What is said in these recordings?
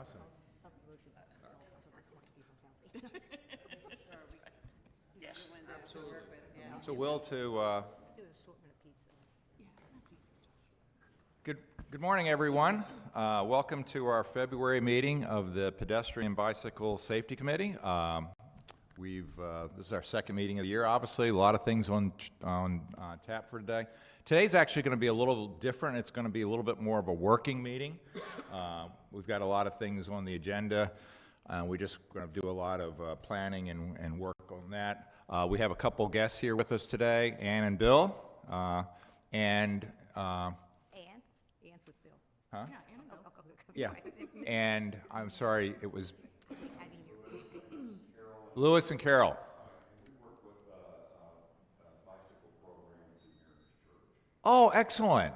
Awesome. Yes, absolutely. So Will, to Do an assortment of pizza. Yeah, that's easy stuff. good morning, everyone. Welcome to our February meeting of the Pedestrian Bicycle Safety Committee. This is our second meeting of the year. Obviously, a lot of things on tap for today. Today's actually going to be a little different. It's going to be a little bit more of a working meeting. We've got a lot of things on the agenda. We're just going to do a lot of planning and work on that. We have a couple guests here with us today, Ann and Bill. Anne's with Bill. Huh? Yeah, Anna Bill. Yeah, and I'm sorry, it was I mean, Lewis and Carol. Oh, excellent.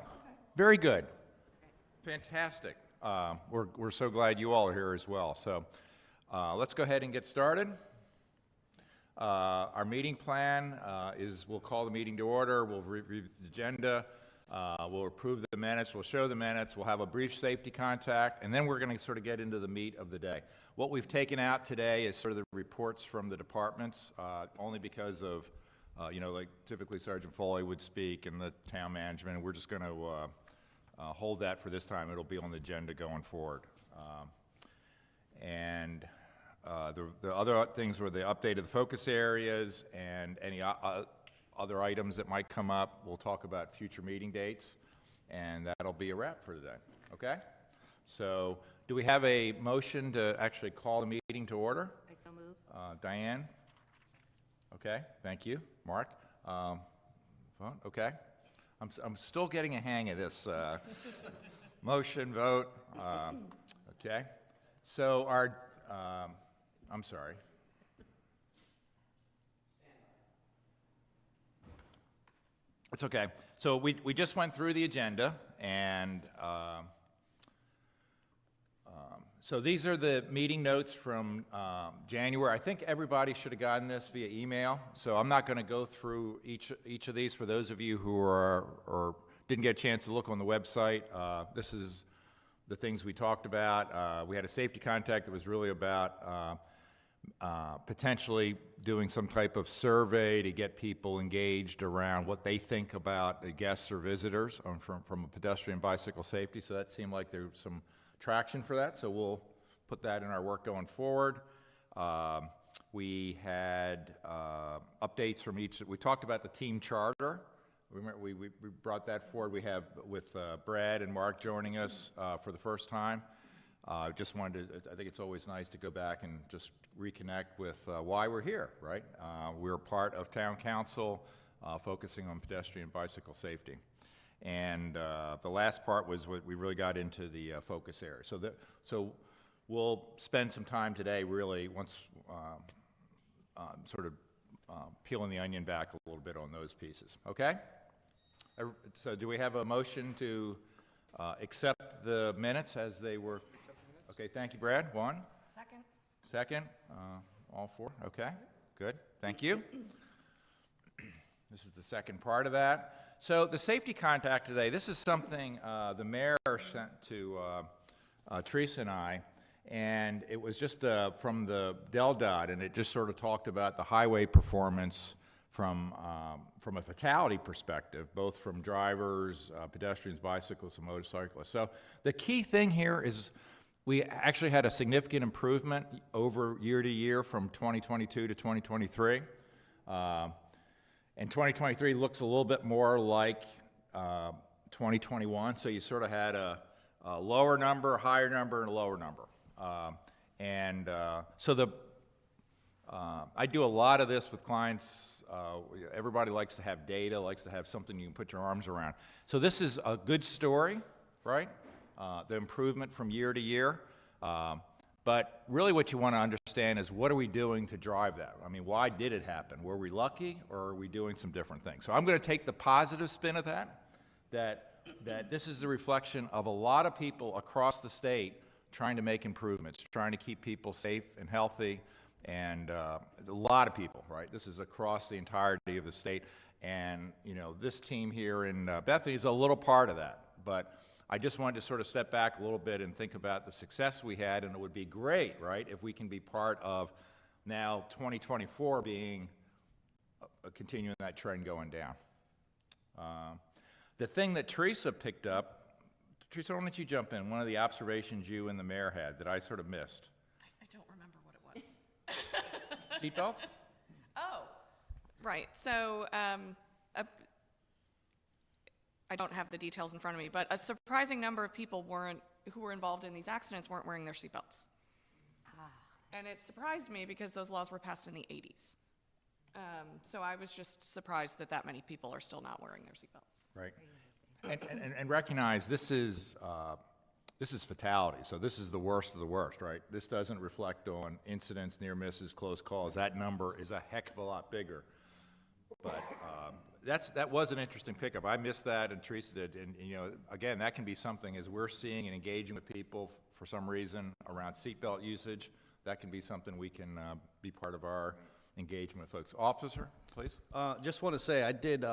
Very good. Fantastic. We're so glad you all are here as well. So let's go ahead and get started. Our meeting plan is we'll call the meeting to order, we'll review the agenda, we'll approve the minutes, we'll show the minutes, we'll have a brief safety contact, and then we're going to sort of get into the meat of the day. What we've taken out today is sort of the reports from the departments, only because of, like typically Sergeant Foley would speak and the town management, and we're just going to hold that for this time. It'll be on the agenda going forward. The other things were the update of the focus areas and any other items that might come up. We'll talk about future meeting dates, and that'll be a wrap for today. Okay? So, do we have a motion to actually call the meeting to order? I so move. Diane? Okay, thank you. Mark? Vote? Okay. I'm still getting a hang of this motion, vote. Okay. So our, I'm sorry. It's okay. So we just went through the agenda, and so these are the meeting notes from January. I think everybody should have gotten this via email, so I'm not going to go through each of these. For those of you who are or didn't get a chance to look on the website, this is the things we talked about. We had a safety contact that was really about potentially doing some type of survey to get people engaged around what they think about the guests or visitors from a pedestrian bicycle safety. So that seemed like there was some traction for that. So we'll put that in our work going forward. We had updates from each. We talked about the team charter. Remember, we brought that forward. We have with Brad and Mark joining us for the first time. Just wanted to, I think it's always nice to go back and just reconnect with why we're here, right? We're part of town council focusing on pedestrian bicycle safety. And the last part was what we really got into the focus area. So we'll spend some time today really once sort of peeling the onion back a little bit on those pieces, okay? So do we have a motion to accept the minutes as they were? Okay, thank you, Brad. One. Second. Second. All four. Okay, good. Thank you. This is the second part of that. So the safety contact today, this is something the mayor sent to Teresa and I, and it was just from the DelDOT, and it just sort of talked about the highway performance from a fatality perspective, both from drivers, pedestrians, bicyclists, and motorcyclists. So the key thing here is we actually had a significant improvement over year to year from 2022 to 2023. And 2023 looks a little bit more like 2021, so you sort of had a lower number, higher number, and a lower number. So I do a lot of this with clients. Everybody likes to have data, likes to have something you can put your arms around. So this is a good story, right? The improvement from year to year. But really what you want to understand is what are we doing to drive that? I mean, why did it happen? Were we lucky, or are we doing some different things? So I'm going to take the positive spin of that this is the reflection of a lot of people across the state trying to make improvements, trying to keep people safe and healthy, and a lot of people, right? This is across the entirety of the state, and this team here in Bethany is a little part of that. But I just wanted to sort of step back a little bit and think about the success we had, and it would be great, right, if we can be part of now 2024 being continuing that trend going down. The thing that Teresa picked up, Teresa, why don't you jump in? One of the observations you and the mayor had that I sort of missed. I don't remember what it was. Seatbelts? Oh, right. So I don't have the details in front of me, but a surprising number of people who were involved in these accidents weren't wearing their seatbelts. And it surprised me because those laws were passed in the 80s. So I was just surprised that that many people are still not wearing their seatbelts. Right. And recognize this is fatality, so this is the worst of the worst, right? This doesn't reflect on incidents, near misses, close calls. That number is a heck of a lot bigger. But that was an interesting pickup. I missed that, and Teresa did. And you know, again, that can be something as we're seeing and engaging with people for some reason around seatbelt usage. That can be something we can be part of our engagement with folks. Officer, please. Just want to say, I did,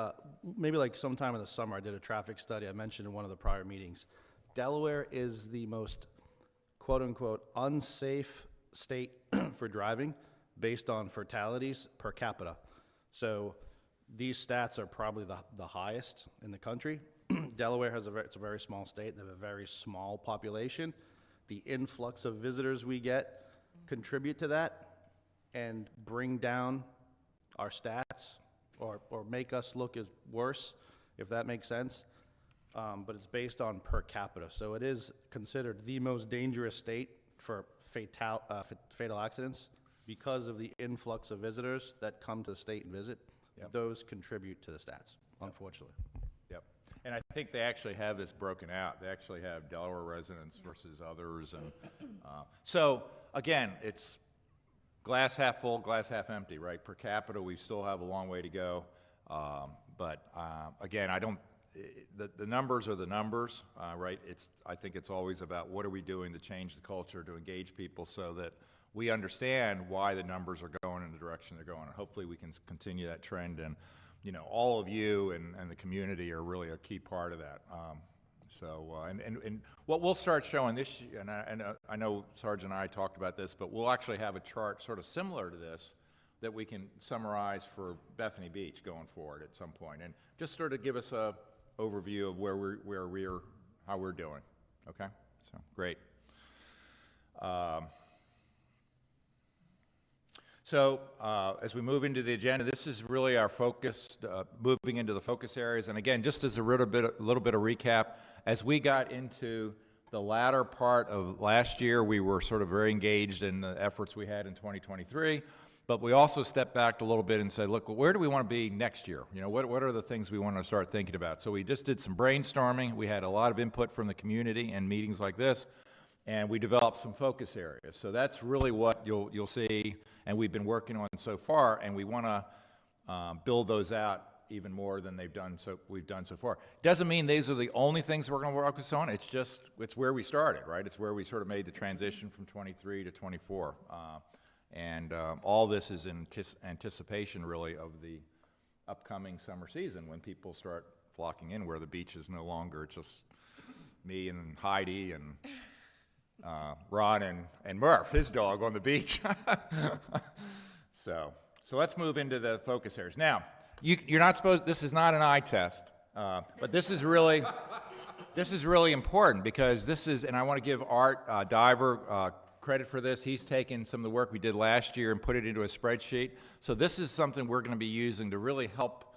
maybe like sometime in the summer, I did a traffic study I mentioned in one of the prior meetings. Delaware is the most quote-unquote unsafe state for driving based on fatalities per capita. So these stats are probably the highest in the country. Delaware it's a very small state. They have a very small population. The influx of visitors we get contribute to that and bring down our stats or make us look as worse, if that makes sense. But it's based on per capita. So it is considered the most dangerous state for fatal accidents because of the influx of visitors that come to the state and visit. Yep. Those contribute to the stats, unfortunately. Yep. And I think they actually have this broken out. They actually have Delaware residents versus others. And so, again, it's glass half full, glass half empty, right? Per capita, we still have a long way to go. But again, the numbers are the numbers, right? I think it's always about what are we doing to change the culture, to engage people so that we understand why the numbers are going in the direction they're going. And hopefully we can continue that trend. And, you know, all of you and the community are really a key part of that. And what we'll start showing this year, and I know Sarge and I talked about this, but we'll actually have a chart sort of similar to this that we can summarize for Bethany Beach going forward at some point, and just sort of give us a overview of how we're doing. Okay, so great. As we move into the agenda, this is really our focus, moving into the focus areas. And again, just as a little bit of recap, as we got into the latter part of last year, we were sort of very engaged in the efforts we had in 2023, but we also stepped back a little bit and said, look, where do we want to be next year? You know, what are the things we want to start thinking about? So we just did some brainstorming. We had a lot of input from the community in meetings like this, and we developed some focus areas. So that's really what you'll see, and we've been working on so far, and we want to build those out even more than we've done so far. Doesn't mean these are the only things we're going to focus on. It's where we started, right? It's where we sort of made the transition from 23 to 24, and all this is in anticipation, really, of the upcoming summer season when people start flocking in, where the beach is no longer just me and Heidi and Ron and Murph, his dog, on the beach. So let's move into the focus areas. Now, you're not supposed, this is not an eye test, but this is really important because this is, and I want to give Art Diver credit for this. He's taken some of the work we did last year and put it into a spreadsheet. So this is something we're going to be using to really help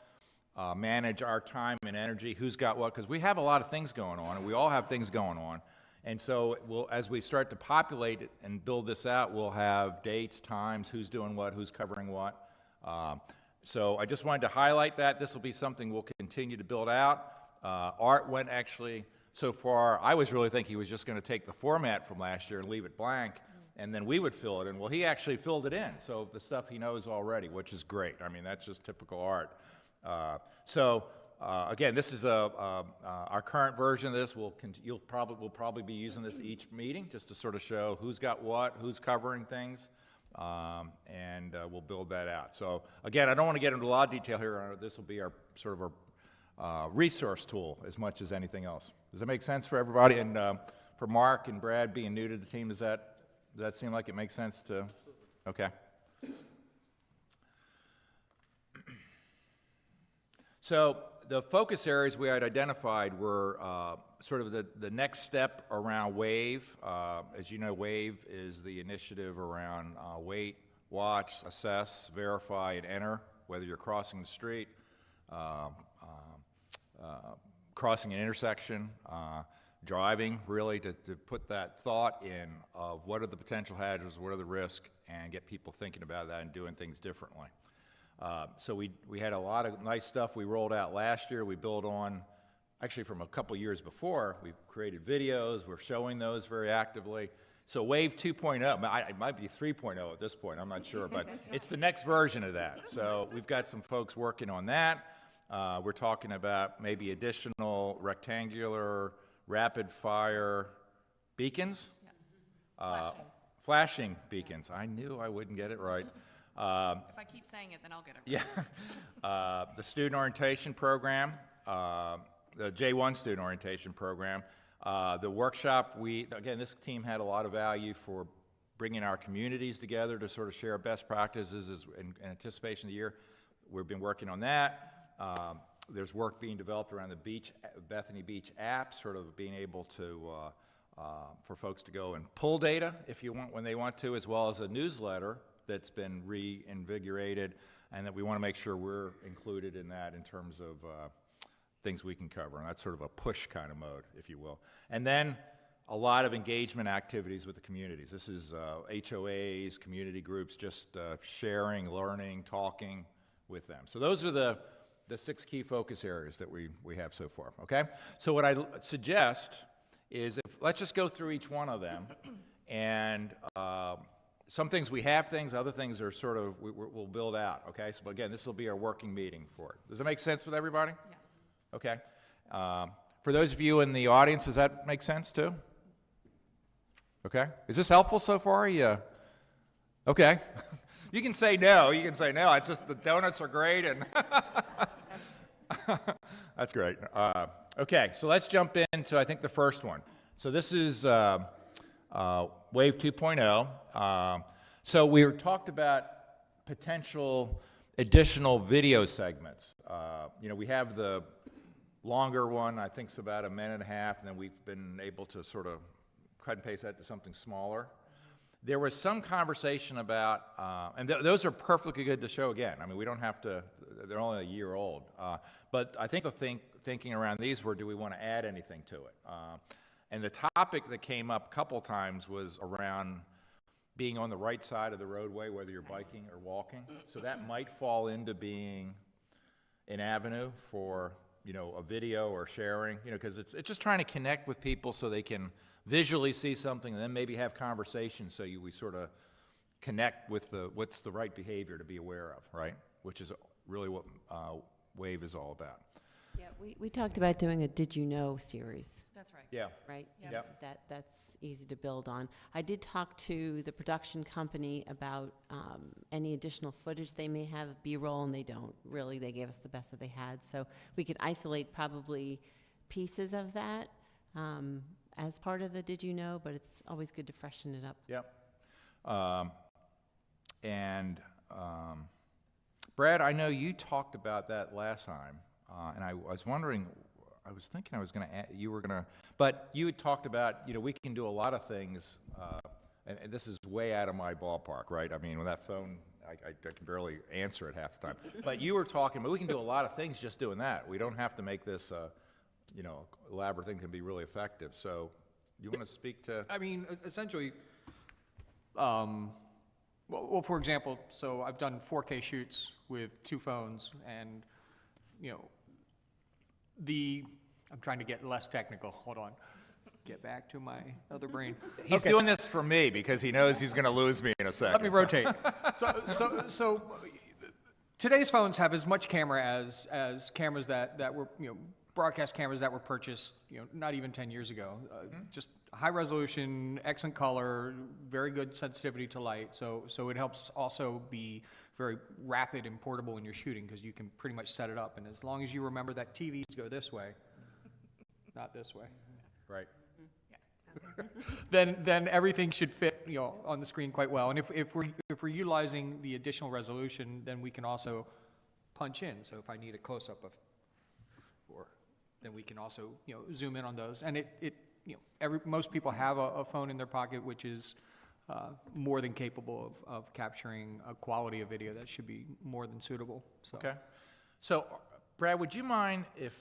manage our time and energy, who's got what, because we have a lot of things going on, and we all have things going on. And so as we start to populate it and build this out, we'll have dates, times, who's doing what, who's covering what. So I just wanted to highlight that. This will be something we'll continue to build out. Art went actually so far, I was really thinking he was just going to take the format from last year and leave it blank, and then we would fill it in. Well, he actually filled it in, so the stuff he knows already, which is great. I mean, that's just typical Art. Again, this is our current version of this. We'll probably be using this each meeting just to sort of show who's got what, who's covering things, and we'll build that out. So again, I don't want to get into a lot of detail here. This will be our sort of resource tool as much as anything else. Does that make sense for everybody? And for Mark and Brad being new to the team, does that seem like it makes sense to? Okay. So the focus areas we had identified were sort of the next step around WAVE. As you know, WAVE is the initiative around wait, watch, assess, verify, and enter, whether you're crossing the street, crossing an intersection, driving, really to put that thought in of what are the potential hazards, what are the risks, and get people thinking about that and doing things differently. So we had a lot of nice stuff we rolled out last year. We built on, actually from a couple years before, we created videos. We're showing those very actively. So WAVE 2.0, it might be 3.0 at this point, I'm not sure, but it's the next version of that. So we've got some folks working on that. We're talking about maybe additional rectangular rapid fire beacons. Yes. Flashing beacons. I knew I wouldn't get it right. If I keep saying it, then I'll get it right. Yeah. The student orientation program, the J1 student orientation program. The workshop, again, this team had a lot of value for bringing our communities together to sort of share best practices in anticipation of the year. We've been working on that. There's work being developed around the Bethany Beach app, sort of being able to, for folks to go and pull data if you want, when they want to, as well as a newsletter that's been reinvigorated, and that we want to make sure we're included in that in terms of things we can cover. And that's sort of a push kind of mode, if you will. And then a lot of engagement activities with the communities. This is HOAs, community groups, just sharing, learning, talking with them. So those are the 6 key focus areas that we have so far, okay? So what I suggest is, let's just go through each one of them, and some things we have things, other things are sort of, we'll build out, okay? So again, this will be our working meeting for it. Does that make sense with everybody? Yes. Okay. For those of you in the audience, does that make sense too? Okay. Is this helpful so far? Yeah. Okay. You can say no. You can say no. It's just the donuts are great, and that's great. Okay. So let's jump into, I think, the first one. So this is WAVE 2.0. So we talked about potential additional video segments. We have the longer one, I think it's about 1.5 minutes, and then we've been able to sort of cut and paste that to something smaller. There was some conversation about, and those are perfectly good to show again. I mean, we don't have to, they're only a year old. But I think the thinking around these were, do we want to add anything to it? And the topic that came up a couple times was around being on the right side of the roadway, whether you're biking or walking. So that might fall into being an avenue for, a video or sharing, because it's just trying to connect with people so they can visually see something and then maybe have conversations, so we sort of connect with what's the right behavior to be aware of, right? Which is really what WAVE is all about. Yeah, we talked about doing a Did You Know series, That's right. Yeah. right? Yep. That's easy to build on. I did talk to the production company about any additional footage they may have, B-roll, and they don't really. They gave us the best that they had. So we could isolate probably pieces of that as part of the Did You Know, but it's always good to freshen it up. Yep. Brad, I know you talked about that last time, and I was wondering, I was thinking I was going to, but you had talked about, we can do a lot of things, and this is way out of my ballpark, right? I mean, with that phone, I can barely answer it half the time. But you were talking, but we can do a lot of things just doing that. We don't have to make this, elaborate thing, can be really effective. So, you want to speak to? I mean, essentially, well, for example, so I've done 4K shoots with 2 phones, and, I'm trying to get less technical. Hold on. Get back to my other brain. He's doing this for me because he knows he's going to lose me in a second. Let me rotate. So today's phones have as much camera as cameras that were, broadcast cameras that were purchased, not even 10 years ago. Just high resolution, excellent color, very good sensitivity to light. So it helps also be very rapid and portable when you're shooting, because you can pretty much set it up, and as long as you remember that TVs go this way, not this way, Right. then everything should fit, on the screen quite well. And if we're utilizing the additional resolution, then we can also punch in. So if I need a close-up then we can also, zoom in on those. And most people have a phone in their pocket, which is more than capable of capturing a quality of video that should be more than suitable, so. Okay. So, Brad, would you mind if,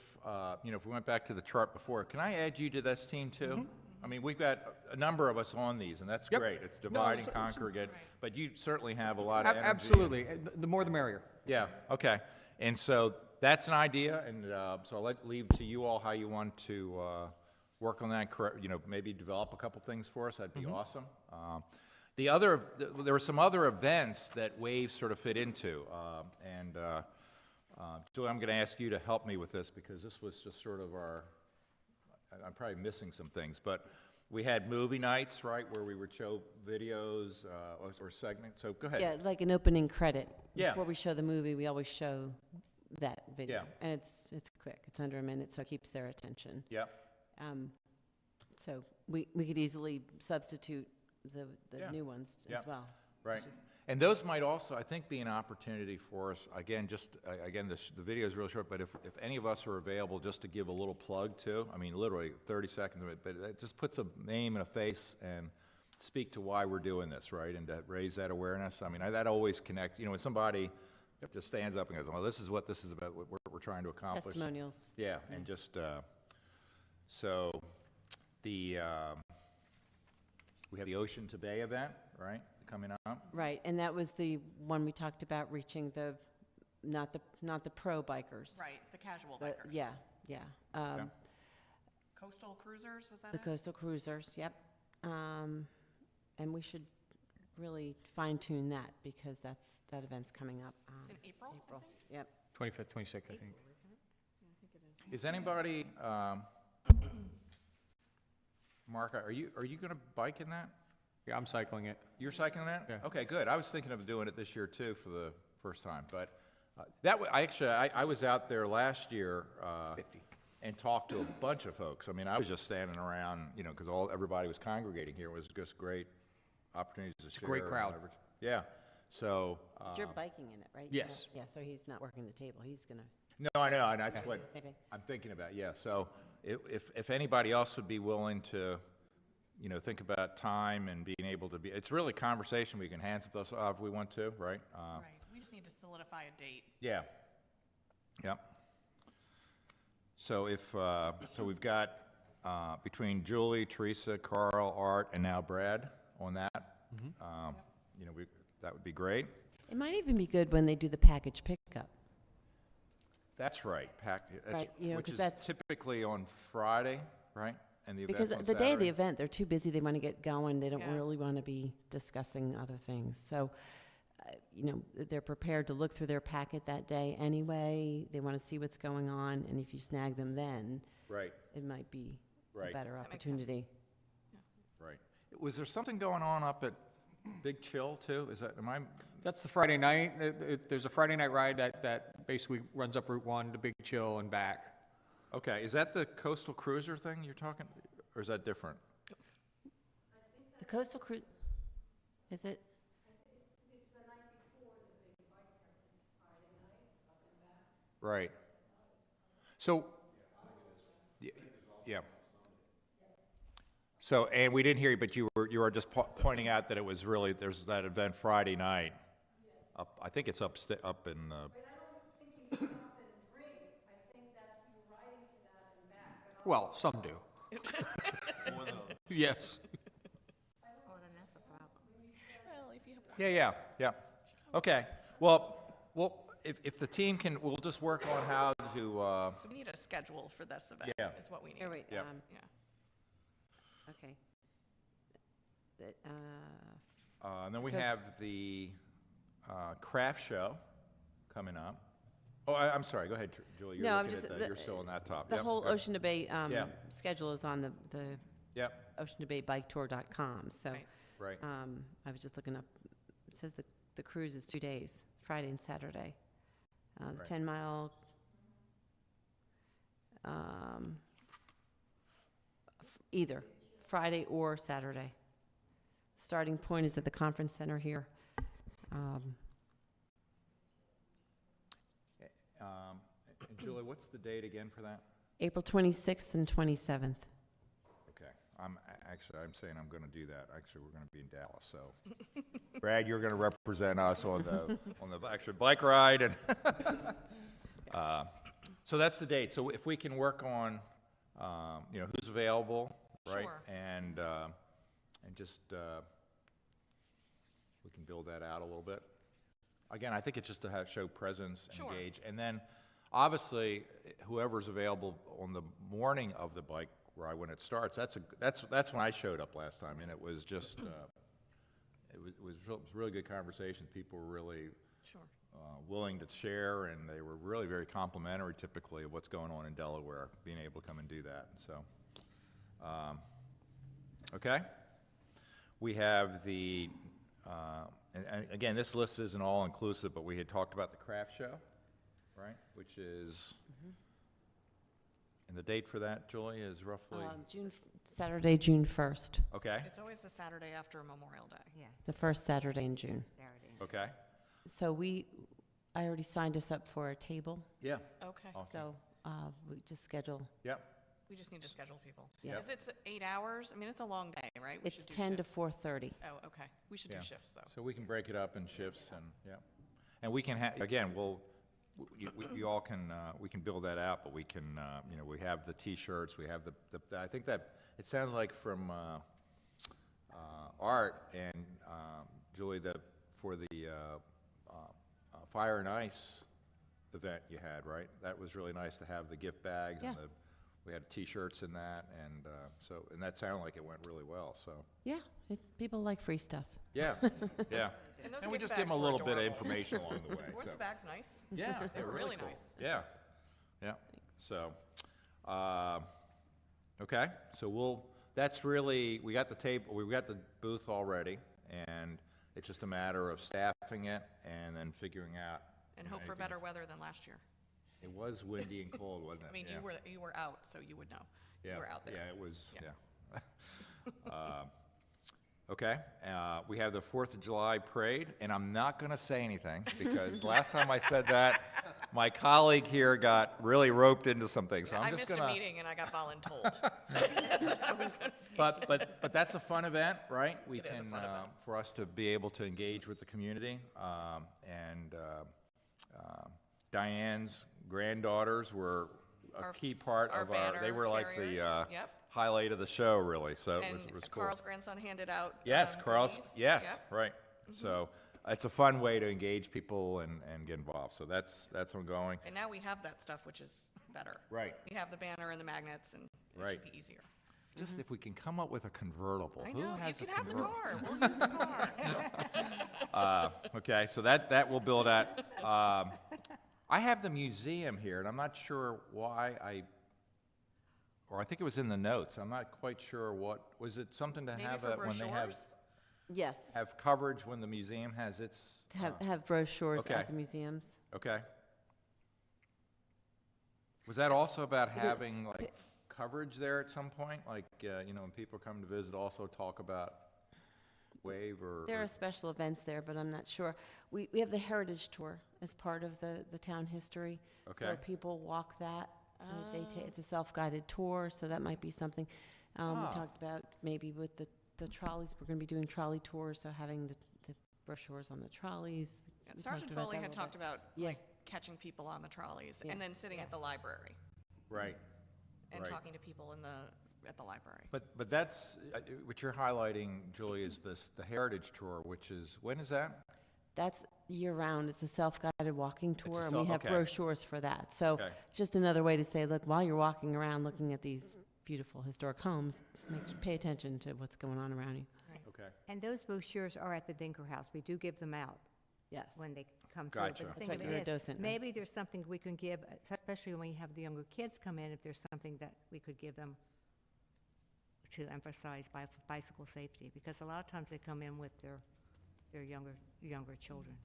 if we went back to the chart before, can I add you to this team too? I mean, we've got a number of us on these, and that's Yep. great. It's divide and conquer again, but you certainly have a lot of energy. Absolutely. The more the merrier. Yeah, okay. And so that's an idea, and so I'll leave to you all how you want to work on that, maybe develop a couple things for us. That'd be awesome. There were some other events that Waves sort of fit into, and Julie, I'm going to ask you to help me with this because this was just sort of I'm probably missing some things, but we had movie nights, right, where we would show videos or segments. So go ahead. Yeah, like an opening credit. Yeah. Before we show the movie, we always show that video. Yeah. And it's quick. It's under a minute, so it keeps their attention. Yep. So we could easily substitute the Yeah. new ones Yeah. as well. Right. And those might also, I think, be an opportunity for us, again, the video is real short, but if any of us are available, just to give a little plug too, I mean, literally 30 seconds of it, but it just puts a name and a face and speak to why we're doing this, right? And to raise that awareness. I mean, that always connects, when somebody just stands up and goes, well, this is what this is about, what we're trying to accomplish. Testimonials. Yeah, and just, so we have the Ocean to Bay event, right, coming up? Right, and that was the one we talked about reaching not the pro bikers. Right, the casual But, bikers. yeah. Yeah. Coastal cruisers, was that The it? coastal cruisers, yep. And we should really fine tune that because that event's coming up. It's in April, I April, think? yep. 25th, 26th, I think. Is anybody, Mark, are you going to bike in that? Yeah, I'm cycling it. You're cycling that? Yeah. Okay, good. I was thinking of doing it this year too for the first time, but I was out there last year 50. and talked to a bunch of folks. I mean, I was just standing around, because everybody was congregating here. It was just great opportunities to share. a great crowd. and whatever. Yeah. So. But you're biking in it, right? Yes. Yeah, so he's not working the table. He's gonna. No, I know, and that's what Same thing. I'm thinking about, yeah. So if anybody else would be willing to, think about time and being able to be, it's really conversation. We can hands up those if we want to, right? Right, we just need to solidify a date. Yeah. Yep. So so we've got between Julie, Teresa, Carl, Art, and now Brad on that. That would be great. It might even be good when they do the package pickup. That's right. Right, Which 'cause is that's- typically on Friday, right? And the event's Because on the day of the Saturday? event, they're too busy, they want to get going, they don't Yeah. really want to be discussing other things. So, they're prepared to look through their packet that day anyway, they want to see what's going on, and if you snag them then, Right, it might be a Right. better That makes sense. opportunity. right. Was there something going on up at Big Chill too? That's the Friday night. There's a Friday night ride that basically runs up Route 1 to Big Chill and back. Okay, is that the coastal cruiser thing you're talking, or is that different? The coastal cruise, is it? Right. So, yeah. So, and we didn't hear you, but you were just pointing out that it was really, there's that event Friday night. I think it's up in, Well, some do. Yes. Oh, then that's a problem. Well, if you have yeah. Okay, well, if the team can, we'll just work on how to, So we need a schedule for this event, Yeah. is what we need. Oh, wait, Yep. Yeah. okay. and then we Coast- have the craft show coming up. Oh, I'm sorry, go ahead, Julie, No, I'm looking just, at you're still on that top. the Yep, whole good. Ocean to Bay Yeah. schedule is on the Yep, oceantobaybiketour.com, so. Right. right, I was just looking up, it says the cruise is 2 days, Friday and Saturday. The Right. 10-mile, either Friday or Saturday. Starting point is at the conference center here. And Julie, what's the date again for that? April 26th and 27th. Okay, I'm saying I'm gonna do that. Actually, we're gonna be in Dallas, so. Brad, you're gonna represent us on the actual bike ride and, so that's the date. So if we can work on, who's available, right? Sure. And just, we can build that out a little bit. Again, I think it's just to show presence, Sure. engage. And then, obviously, whoever's available on the morning of the bike ride when it starts, that's when I showed up last time, and it was just, it was really good conversation. People were really Sure. willing to share, and they were really very complimentary typically of what's going on in Delaware, being able to come and do that, so. Okay? We have the, and again, this list isn't all-inclusive, but we had talked about the craft show, right? Which is, and the date for that, Julie, is roughly, Saturday, June 1st, okay, It's always the Saturday after Memorial Day. Yeah, the first Saturday in June. Saturday. okay, So I already signed us up for a table, yeah, Okay. Awesome. so we just schedule. yep, We just need to schedule people. Yeah. Because it's 8 hours. I mean, it's a long day, right? We It's should do 10 to shifts. 4:30. Oh, okay. We should yeah. do shifts, though. So we can break it up in shifts and, yeah. And we can again, you all can, we can build that out, but we can, we have the T-shirts, we have I think that, it sounds like from, Art and, Julie, for the, Fire and Ice event you had, right? That was really nice to have the gift bags and Yeah. we had T-shirts in that, and, and that sounded like it went really well, so. Yeah, people like free stuff. Yeah, yeah. And those And we gift just give them bags a were little bit of adorable. information along the way, Weren't so. the bags nice? Yeah, They were really cool. nice. Yeah, yeah, so, okay, so that's really, we got the table, we got the booth already, and it's just a matter of staffing it and then figuring out. And hope for better weather than last year. It was windy and cold, wasn't it? I mean, Yeah. you were out, so you would know. Yeah, You were out there. Yeah, it was, Yeah. yeah. Okay, we have the 4th of July parade, and I'm not going to say anything, because last time I said that, my colleague here got really roped into some things, so I I'm just missed going a to. meeting and I got voluntold. I was gonna- But that's a fun event, right? We It is a can, fun event. for us to be able to engage with the community, and Diane's granddaughters were a Our- key part our of they banner were like the carriers. Yep. highlight of the show, really, so it was And cool. Carl's grandson handed out. Yes, Carl's, goodies. yes, Yep. right. So it's a fun way to engage people and get involved, so that's ongoing. And now we have that stuff, which is better. Right. We have the banner and the magnets, and it Right. should be easier. Just if we can come up with a convertible. I Who know, you has a can have the convertible? car. We'll use the car. Okay, so that will build at. I have the museum here, and I'm not sure why or I think it was in the notes. I'm not quite sure was it something to Maybe have for when they brochures? Yes, have coverage when the museum has its. to have brochures okay. at the museums. Okay. Was that also about having like coverage there at some point? Like, when people come to visit, also talk about WAVE or? There are special events there, but I'm not sure. We have the Heritage Tour as part of the town history. So Okay. people walk that. It's a self-guided tour, so that might be something. We talked about maybe with the trolleys, we're going to be doing trolley tours, so having the brochures on the trolleys. Yeah, We Sergeant talked about Foley that a had little talked bit. about, Yeah. like, catching people on the trolleys, Yeah. and then sitting at the library Right. and Right. talking to people at the library. But that's, what you're highlighting, Julie, is the Heritage Tour, which is, when is that? That's year-round. It's a self-guided walking tour, and we have okay. brochures for that. So Okay. just another way to say, look, while you're walking around looking at these beautiful historic homes, pay attention to what's going on around you. Okay. And those brochures are at the Dinker House. We do give them out Yes. when they come through. Gotcha. But the That's thing right, of you're a it is, docent, right? maybe there's something we can give, especially when you have the younger kids come in, if there's something that we could give them to emphasize bicycle safety, because a lot of times they come in with their younger children.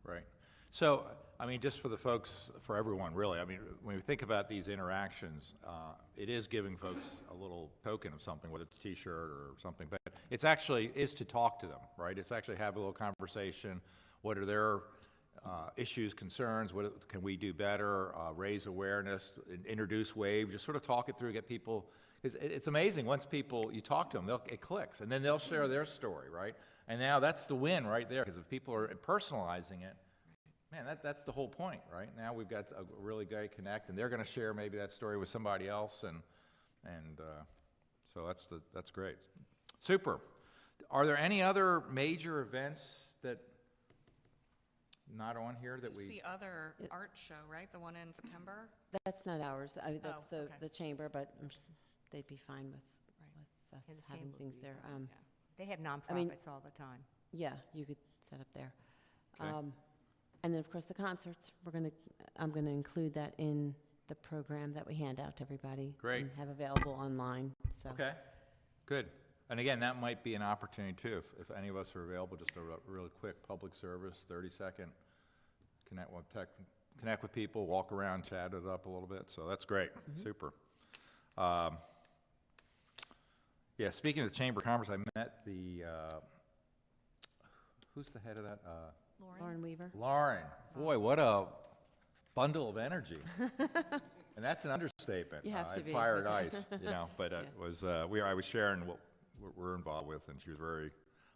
Right. So, I mean, just for the folks, for everyone, really, I mean, when we think about these interactions, it is giving folks a little token of something, whether it's a T-shirt or something, but it's actually, is to talk to them, right? It's actually have a little conversation. What are their issues, concerns, what can we do better, raise awareness, introduce WAVE, just sort of talk it through, get people, it's amazing, once people, you talk to them, it clicks, and then they'll share their story, right? And now that's the win right there, because if people are personalizing it, man, that's the whole point, right? Now we've got a really great connect, and they're gonna share maybe that story with somebody else, and so that's great. Super. Are there any other major events that not on here that Just we? the other art show, right? The one in September? That's not ours. I mean, that's okay. the chamber, but they'd be fine with And us the having chamber would things be there. fine. They have nonprofits all the time. Yeah, you could set up there. Okay. And then, of course, the concerts. I'm gonna include that in the program that we hand out to everybody. Great. And have available online, so. Okay, good. And again, that might be an opportunity too, if any of us are available, just a really quick public service, 30-second, connect with people, walk around, chat it up a little bit, so that's great, super. Yeah, speaking of the Chamber of Commerce, I met the, who's the head of that? Lauren Weaver? Lauren. Boy, what a bundle of energy. And that's an understatement. You have to be. Fire and ice, but it was, I was sharing what we're involved with, and she was very,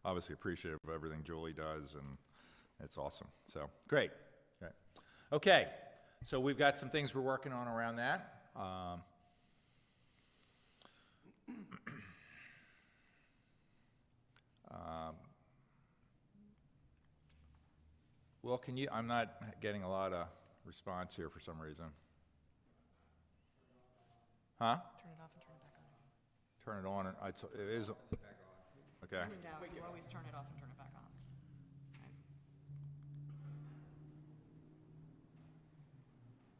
obviously appreciative of everything Julie does, and it's awesome. So, great. Okay, so we've got some things we're working on around that. Well, I'm not getting a lot of response here for some reason. Huh? Turn it off and turn it back on. Turn it on, and it is, okay. When in doubt, you always turn it off and turn it back on.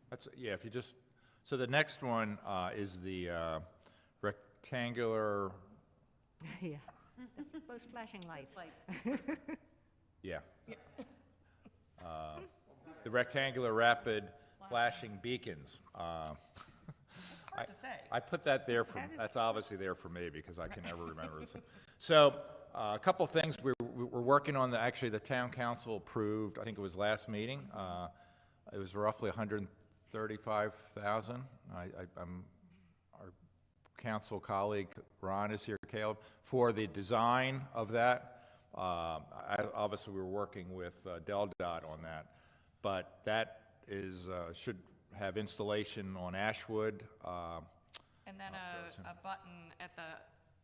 That's, yeah, if you just, so the next one is the rectangular, Yeah. Those flashing lights. yeah. The rectangular rapid flashing beacons. It's hard to say. I put that there for, that's obviously there for me because I can never remember this. So, a couple things we're working on, actually the town council approved, I think it was last meeting. It was roughly 135,000. Our council colleague, Ron is here, Caleb, for the design of that. Obviously, we were working with Del Dot on that, but that is, should have installation on Ashwood. And then a button at the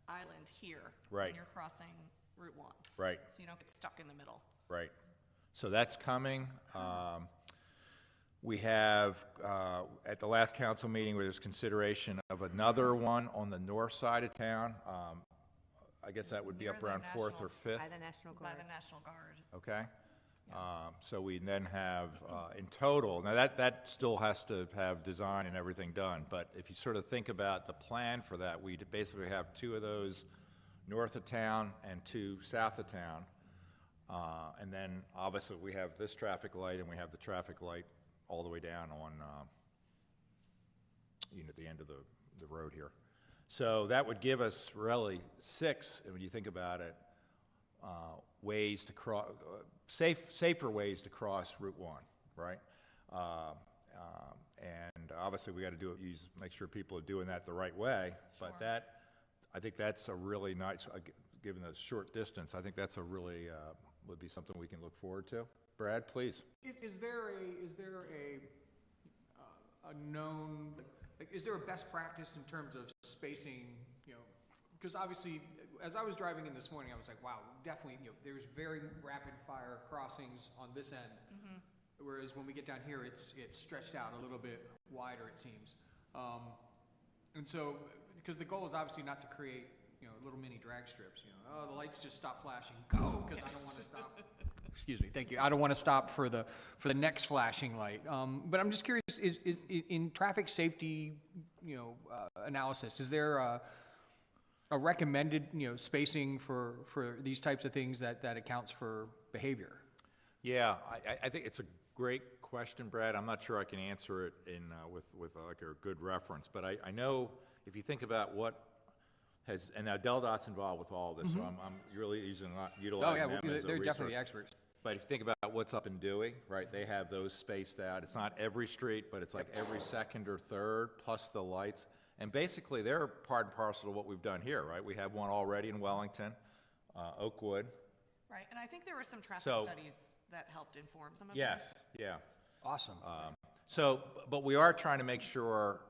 island here. Right. When you're crossing Route 1. Right, So you don't get stuck in the middle. right. So that's coming. We have, at the last council meeting, where there's consideration of another one on the north side of town. I guess that would be up Near the around 4th or National- 5th, By the National By Guard. the National Guard. okay? So we then have, in total, now that still has to have design and everything done, but if you sort of think about the plan for that, we basically have 2 of those north of town and 2 south of town. And then, obviously, we have this traffic light, and we have the traffic light all the way down on, the end of the road here. So that would give us really 6, and when you think about it, ways to cross, safer ways to cross Route 1, right? And obviously, we got to do it, make sure people are doing that the right way. But I think that's a really nice, given the short distance, I think that's a really, would be something we can look forward to. Brad, please. Is there a known, is there a best practice in terms of spacing, because obviously, as I was driving in this morning, I was like, wow, definitely, there's very rapid fire crossings on this end. Whereas when we get down here, it's stretched out a little bit wider, it seems. And so, because the goal is obviously not to create, little mini drag strips, oh, the lights just stop flashing, go, because I don't want to stop. Excuse me, thank you. I don't want to stop for the next flashing light. But I'm just curious, is in traffic safety, analysis, is there a recommended, spacing for these types of things that accounts for behavior? Yeah, I think it's a great question, Brad. I'm not sure I can answer it with like a good reference, but I know if you think about what has, and now Del Dot's involved with all this, so I'm really Oh, utilizing yeah, them as a they're definitely resource. the experts. But if you think about what's up in Dewey, right, they have those spaced out. It's not every street, but it's like every second or third, plus the lights. And basically, they're part and parcel of what we've done here, right? We have one already in Wellington, Oakwood. Right, and I think there were some traffic So- studies that helped inform some of Yes, yeah. Awesome. So, but we are trying to make sure,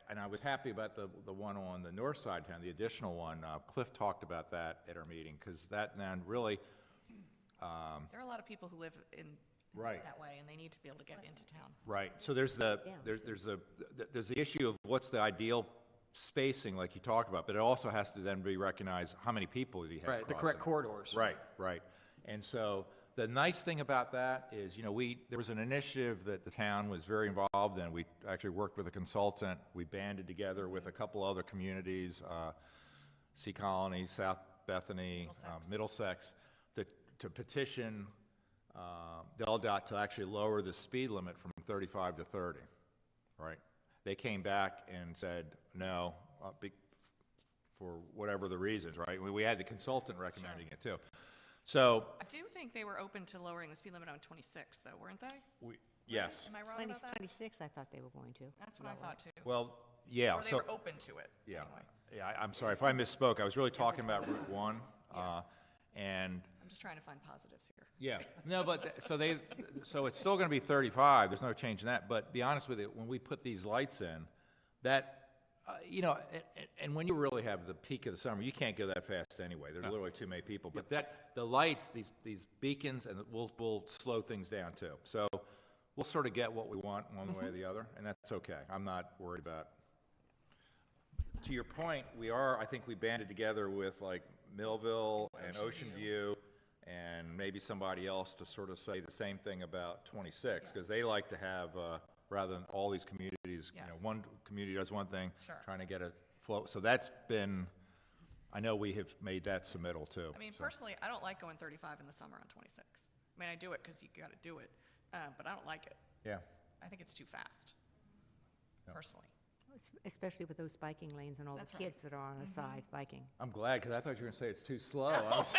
and I was happy about the one on the north side of town, the additional one. Cliff talked about that at our meeting, because that then really, There are a lot of people who live in Right. that way, and they need to be able to get into town. right, so there's the issue of what's the ideal spacing, like you talked about, but it also has to then be recognized, how many people do you have Right, the correct crossing. corridors. Right, right. And so the nice thing about that is, there was an initiative that the town was very involved in. We actually worked with a consultant. We banded together with a couple other communities, Sea Colony, South Bethany, Middlesex, to petition Del Dot to actually lower the speed limit from 35 to 30, right? They came back and said, no, for whatever the reasons, right? We had the consultant recommending it too. So, I do think they were open to lowering the speed limit on 26, though, weren't they? yes. Am I wrong about that? 26, I thought they were going to. That's what I thought, too. Well, yeah, Or they so, were open to it, yeah, anyway. yeah, I'm sorry if I misspoke. I was really talking about Route 1. And, I'm just trying to find positives here. yeah, no, but, so it's still gonna be 35, there's no change in that, but be honest with you, when we put these lights in, that, and when you really have the peak of the summer, you can't go that fast anyway, there's literally too many people, but the lights, these beacons, and will slow things down too. So, we'll sort of get what we want one way or the other, and that's okay, I'm not worried about. To your point, I think we banded together with like Millville and Ocean View, and maybe somebody else to sort of say the same thing about 26, because they like to have, rather than all these communities, Yes. one community does one thing, Sure. trying to get a flow. So that's been, I know we have made that submittal too. I mean, so. personally, I don't like going 35 in the summer on 26. I mean, I do it because you gotta do it, but I don't like it. Yeah, I think it's too fast, personally. Especially with those biking lanes and all That's the right. kids that are on the side biking. I'm glad, because I thought you were gonna say it's too slow. I was-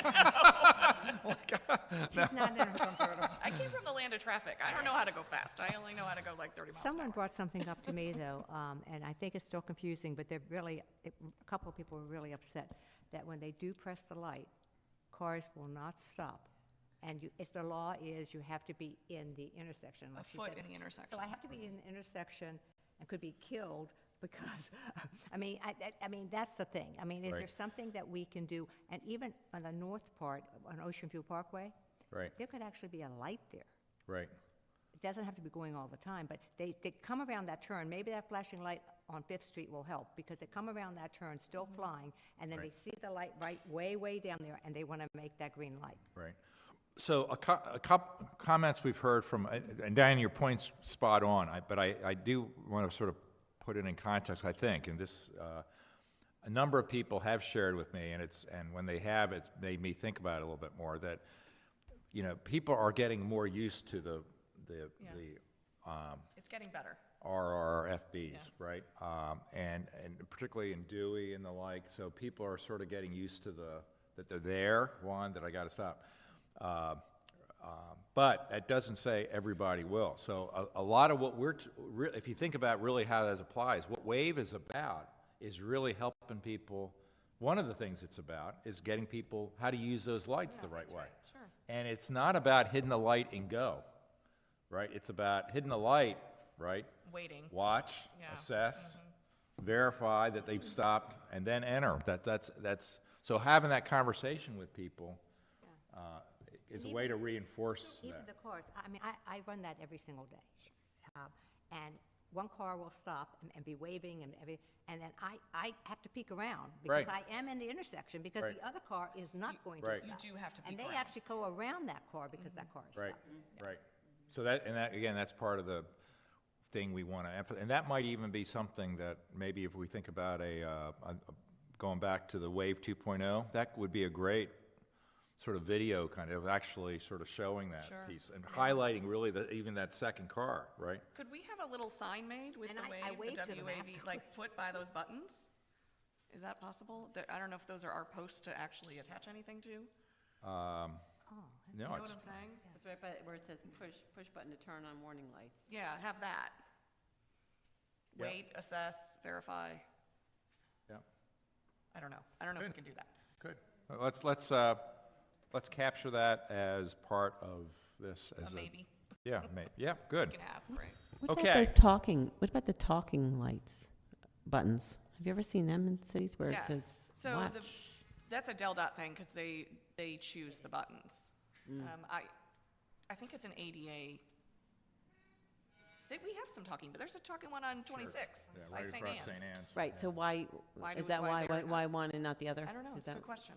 She's not in her comfortable. I came from the land of traffic. I don't know how to go fast. I only know how to go like 30 miles an Someone hour. brought something up to me, though, and I think it's still confusing, but a couple of people were really upset that when they do press the light, cars will not stop. And the law is you have to be in the intersection. like she foot said. in the intersection. So I have to be in the intersection and could be killed because, I mean, that's the thing. I mean, is there Right. something that we can do? And even on the north part, on Ocean View Parkway, Right, there could actually be a light there. right. It doesn't have to be going all the time, but they come around that turn. Maybe that flashing light on Fifth Street will help, because they come around that turn still flying, and then they Right. see the light way down there, and they want to make that green light. Right. So a couple comments we've heard from, and Diane, your point's spot on, but I do want to sort of put it in context, I think, and this, a number of people have shared with me, and when they have, it's made me think about it a little bit more, that, people are getting more used to the It's getting better. RRFBs, right? And particularly in Dewey and the like, so people are sort of getting used to that they're there, that I gotta stop. But that doesn't say everybody will. So a lot of what if you think about really how that applies, what WAVE is about is really helping people. One of the things it's about is getting people how to use those lights the right way. Sure. And it's not about hitting the light and go, right? It's about hitting the light, right? Waiting. Watch, Yeah. assess, verify that they've stopped, and then enter. That's so having that conversation with people is a way to reinforce Even that. the cars, I mean, I run that every single day. And one car will stop and be waving and and then I have to peek around because Right. I am in the intersection because Right. the other car is not going to Right. stop. You do have to And peek they around. actually go around that car because that car is Right, stopped. right. So again, that's part of the thing we want to emphasize, and that might even be something that maybe if we think about going back to the Wave 2.0, that would be a great sort of video kind of actually sort of showing that Sure. piece and highlighting really even that second car, right? Could we have a little sign made with And the I wave, waved the to them WAV, like put by those buttons? Is that possible? I don't know if those are our posts to actually attach anything to. No, You know it's, what I'm saying? It's right by where it says push button to turn on warning lights. Yeah, have that. Yeah. Wait, assess, verify. yeah, I don't know. I don't know if we Good. can do that. good. Let's capture that as part of this as a. Maybe. Yeah, yeah, good. We can ask, right? What about Okay. those talking, what about the talking lights buttons? Have you ever seen them in cities where it Yes. says So watch? that's a Del Dot thing because they choose the buttons. Mm. I think it's an ADA. We have some talking, but there's a talking one on 26 Yeah, by right St. across Anne's. St. Anne's. Right, so why, Why is do- that why they're why not- one and not the other? I don't know. Is It's a that- good question.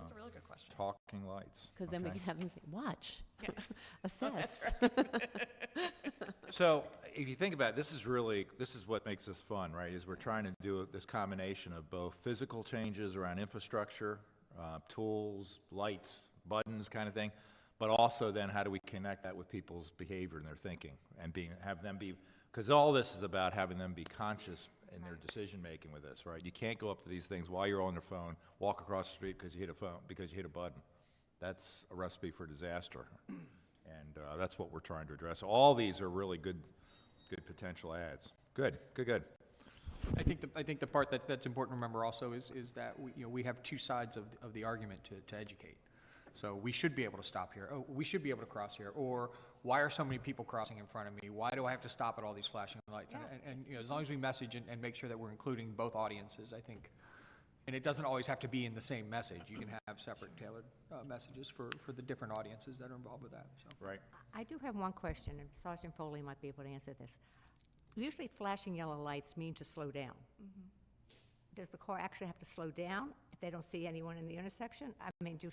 It's a really good question. Talking lights. Because then we okay. can have them say, watch, Yeah. assess. So if you think about it, this is what makes this fun, right? Is we're trying to do this combination of both physical changes around infrastructure, tools, lights, buttons kind of thing, but also then how do we connect that with people's behavior and their thinking and have them be, because all this is about having them be conscious in their decision-making with this, right? You can't go up to these things while you're on your phone, walk across the street because you hit a button. That's a recipe for disaster. And that's what we're trying to address. All these are really good potential ads. Good. I think the part that's important to remember also is that we have two sides of the argument to educate. So we should be able to stop here. Oh, we should be able to cross here. Or why are so many people crossing in front of me? Why do I have to stop at all these flashing lights? And as long as we message and make sure that we're including both audiences, I think, and it doesn't always have to be in the same message. You can have separate tailored messages for the different audiences that are involved with that. So. Right. I do have one question, and Sergeant Foley might be able to answer this. Usually flashing yellow lights mean to slow down. Does the car actually have to slow down if they don't see anyone in the intersection? I mean, do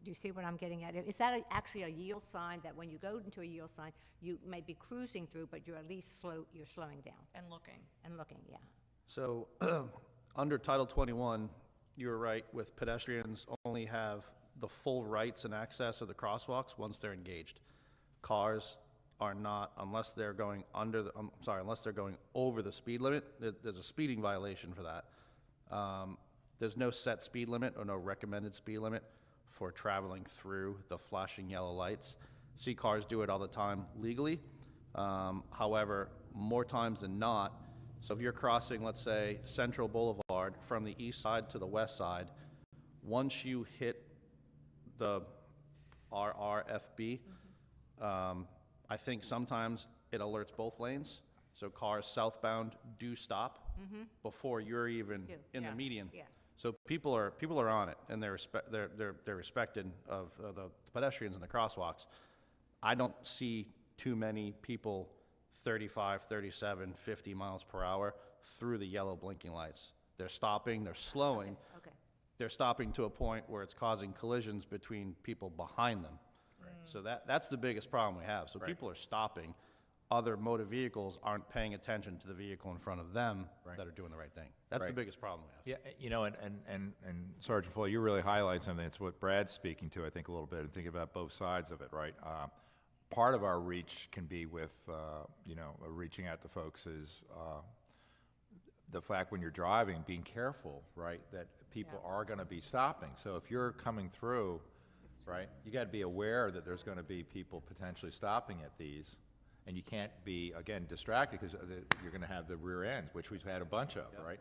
you see what I'm getting at? Is that actually a yield sign that when you go into a yield sign, you may be cruising through, but you're at least you're slowing down And looking. and looking, yeah. So, under Title 21, you were right, with pedestrians only have the full rights and access of the crosswalks once they're engaged. Cars are not, unless they're going unless they're going over the speed limit. There's a speeding violation for that. There's no set speed limit or no recommended speed limit for traveling through the flashing yellow lights. See cars do it all the time legally. However, more times than not, so if you're crossing, let's say, Central Boulevard from the east side to the west side, once you hit the RRFB, I think sometimes it alerts both lanes. So cars southbound do stop before you're even in Yeah. the median. Yeah. So people are on it, and they're respected of the pedestrians in the crosswalks. I don't see too many people 35, 37, 50 miles per hour through the yellow blinking lights. They're stopping, they're slowing. Okay. They're stopping to a point where it's causing collisions between people behind them. So that's the biggest problem we have. So Right. people are stopping. Other motor vehicles aren't paying attention to the vehicle in front of them Right. that are doing the right thing. That's the Right. biggest problem we have. Yeah, you know, and Sergeant Foley, you really highlight something. It's what Brad's speaking to, I think, a little bit, and think about both sides of it, right? Part of our reach can be with, reaching out to folks is the fact when you're driving, being careful, right, that people are going to be stopping. So if you're coming through, right, you got to be aware that there's going to be people potentially stopping at these, and you can't be, again, distracted because you're going to have the rear ends, which we've had a bunch of, right?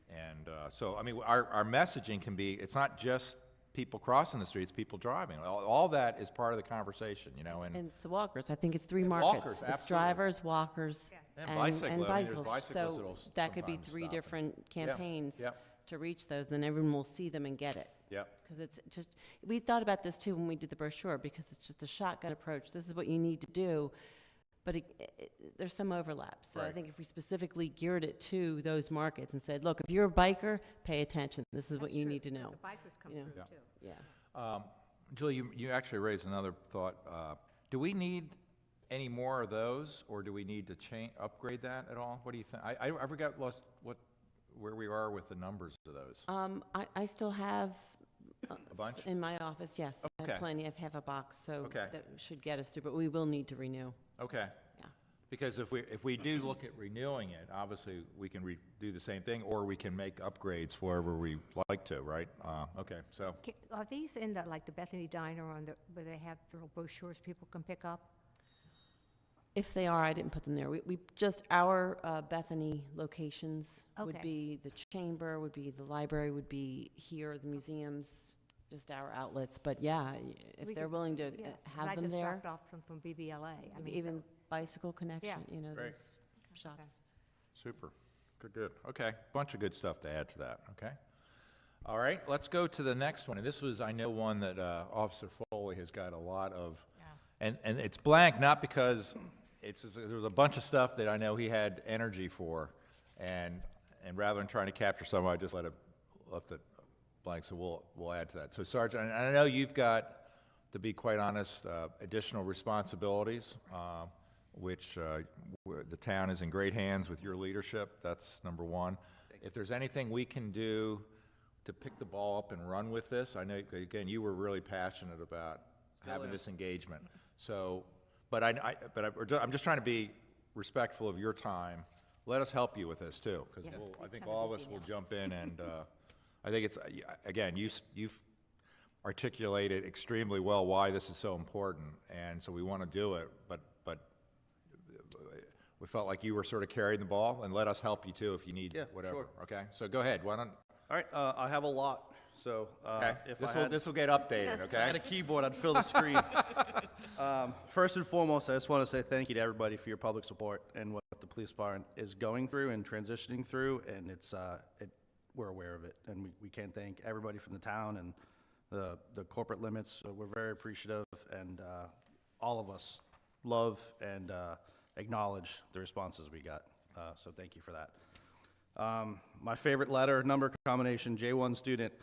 And so, I mean, our messaging can be, it's not just people crossing the streets, people driving. All that is part of the conversation, you know, And and it's the walkers. I think it's three And markets. walkers, It's absolutely. drivers, walkers, And and bicycle. I mean, there's bicycles. bicyclists So that'll that could be sometimes three stop and- different campaigns yep. to reach those, then everyone will see them and get it. Yep. Because it's just, we thought about this too when we did the brochure, because it's just a shotgun approach. This is what you need to do, but there's some overlap. So I Right. think if we specifically geared it to those markets and said, look, if you're a biker, pay attention. This is what That's you true, need to because know. the bikers come Yeah. through, Yeah. too. Yeah. Julie, you actually raised another thought. Do we need any more of those, or do we need to upgrade that at all? What do you think? I forgot where we are with the numbers of those. I still have A bunch? In my office, yes. I Okay. have plenty. I have a box, so Okay. that should get us through, but we will need to renew. Okay. Yeah. Because if we do look at renewing it, obviously, we can do the same thing, or we can make upgrades wherever we like to, right? Okay, so, Are these in the, like the Bethany Diner where they have little brochures people can pick up? If they are, I didn't put them there. We just, our Bethany locations would Okay. be the chamber, would be the library, would be here, the museums, just our outlets. But yeah, if We they're could- willing to Yeah, 'cause have them there, I just dropped off some from BBLA. I mean, even Bicycle Connection, you know, Great. those shops. super. Good. Okay, bunch of good stuff to add to that, okay? All right, let's go to the next one. And this was, I know, one that Officer Foley has got a lot of. Yeah. And it's blank, not because there was a bunch of stuff that I know he had energy for, and rather than trying to capture some, I just left it blank, so we'll add to that. So Sergeant, and I know you've got, to be quite honest, additional responsibilities, which the town is in great hands with your leadership. That's number one. If there's anything we can do to pick the ball up and run with this, I know, again, you were really passionate about having this engagement. So, but I'm just trying to be respectful of your time. Let us help you with this too, because I think all of us will jump in, and I think it's, again, you've articulated extremely well why this is so important, and so we want to do it, but we felt like you were sort of carrying the ball, and let us help you too if you need Yeah, whatever. sure. Okay, so go ahead. Why don't? All right, I have a lot, so Okay, if this will get updated. I had Okay. a keyboard, I'd fill the screen. First and foremost, I just want to say thank you to everybody for your public support and what the police department is going through and transitioning through, and we're aware of it, and we can't thank everybody from the town and the corporate limits. We're very appreciative, and all of us love and acknowledge the responses we got, so thank you for that. My favorite letter, number combination, J1 student.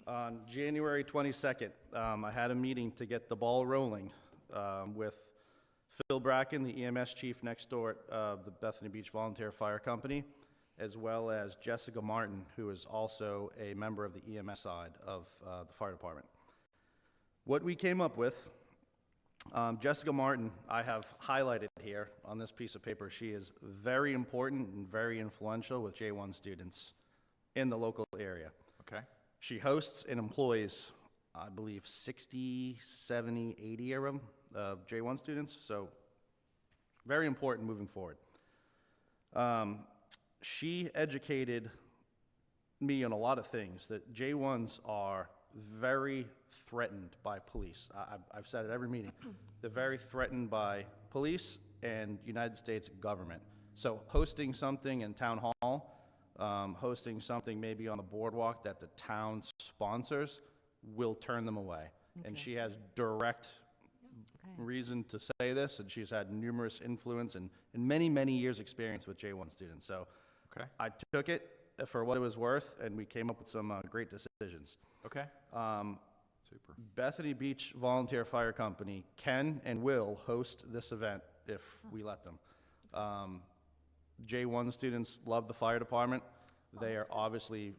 On January 22nd, I had a meeting to get the ball rolling with Phil Bracken, the EMS chief next door at the Bethany Beach Volunteer Fire Company, as well as Jessica Martin, who is also a member of the EMS side of the fire department. What we came up with, Jessica Martin, I have highlighted here on this piece of paper. She is very important and very influential with J1 students in the local area. Okay. She hosts and employs, I believe, 60, 70, 80 of them, J1 students, so very important moving forward. She educated me on a lot of things, that J1s are very threatened by police. I've said it every meeting. They're very threatened by police and United States government. So hosting something in town hall, hosting something maybe on the boardwalk that the town sponsors will turn them away. And she has direct reason to say this, and she's had numerous influence and many, many years' experience with J1 students. So Okay. I took it for what it was worth, and we came up with some great decisions. Okay. Super. Bethany Beach Volunteer Fire Company can and will host this event if we let them. J1 students love the fire department. They are obviously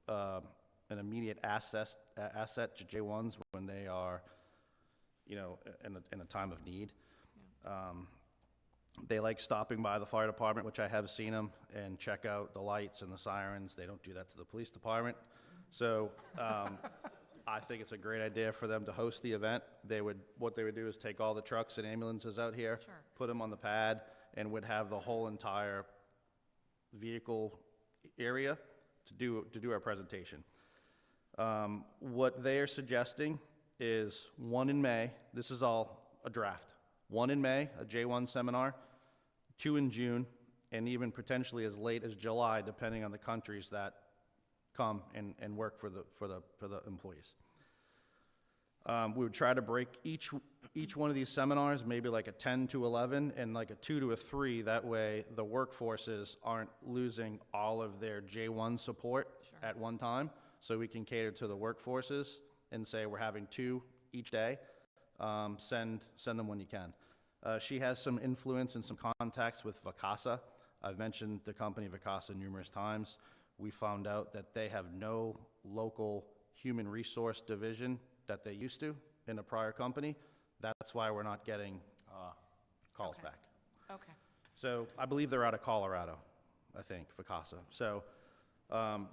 an immediate asset to J1s when they are, in a time of need. They like stopping by the fire department, which I have seen them, and check out the lights and the sirens. They don't do that to the police department. So I think it's a great idea for them to host the event. What they would do is take all the trucks and ambulances out here, Sure. put them on the pad, and would have the whole entire vehicle area to do our presentation. What they are suggesting is one in May. This is all a draft. One in May, a J1 seminar, 2 in June, and even potentially as late as July, depending on the countries that come and work for the employees. We would try to break each one of these seminars, maybe like a 10 to 11 and like a 2 to a 3. That way the workforces aren't losing all of their J1 support at one time. So we can cater to the workforces and say we're having 2 each day. Send them when you can. She has some influence and some contacts with Vacasa. I've mentioned the company Vacasa numerous times. We found out that they have no local human resource division that they used to in a prior company. That's why we're not getting calls Okay. back. Okay. So I believe they're out of Colorado, I think, Vacasa. So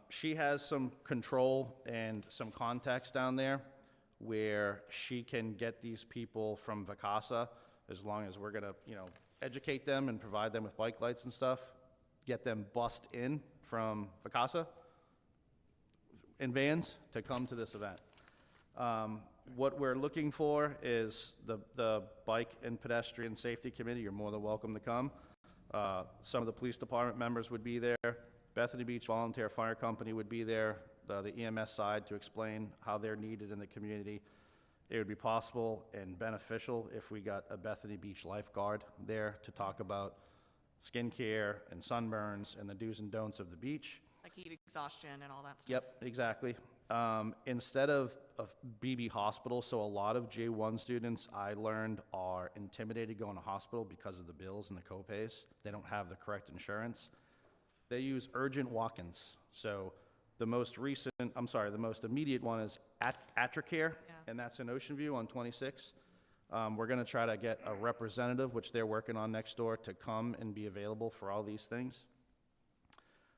she has some control and some contacts down there where she can get these people from Vacasa, as long as we're gonna, educate them and provide them with bike lights and stuff, get them bussed in from Vacasa in vans to come to this event. What we're looking for is the Bike and Pedestrian Safety Committee. You're more than welcome to come. Some of the police department members would be there. Bethany Beach Volunteer Fire Company would be there, the EMS side, to explain how they're needed in the community. It would be possible and beneficial if we got a Bethany Beach lifeguard there to talk about skincare and sunburns and the do's and don'ts of the beach. Like heat exhaustion and all that stuff. Yep, exactly. Instead of BB hospital, so a lot of J1 students, I learned, are intimidated going to hospital because of the bills and the copays. They don't have the correct insurance. They use urgent walk-ins. So the most immediate one is Atracare, Yeah. and that's in Ocean View on 26. We're gonna try to get a representative, which they're working on next door, to come and be available for all these things.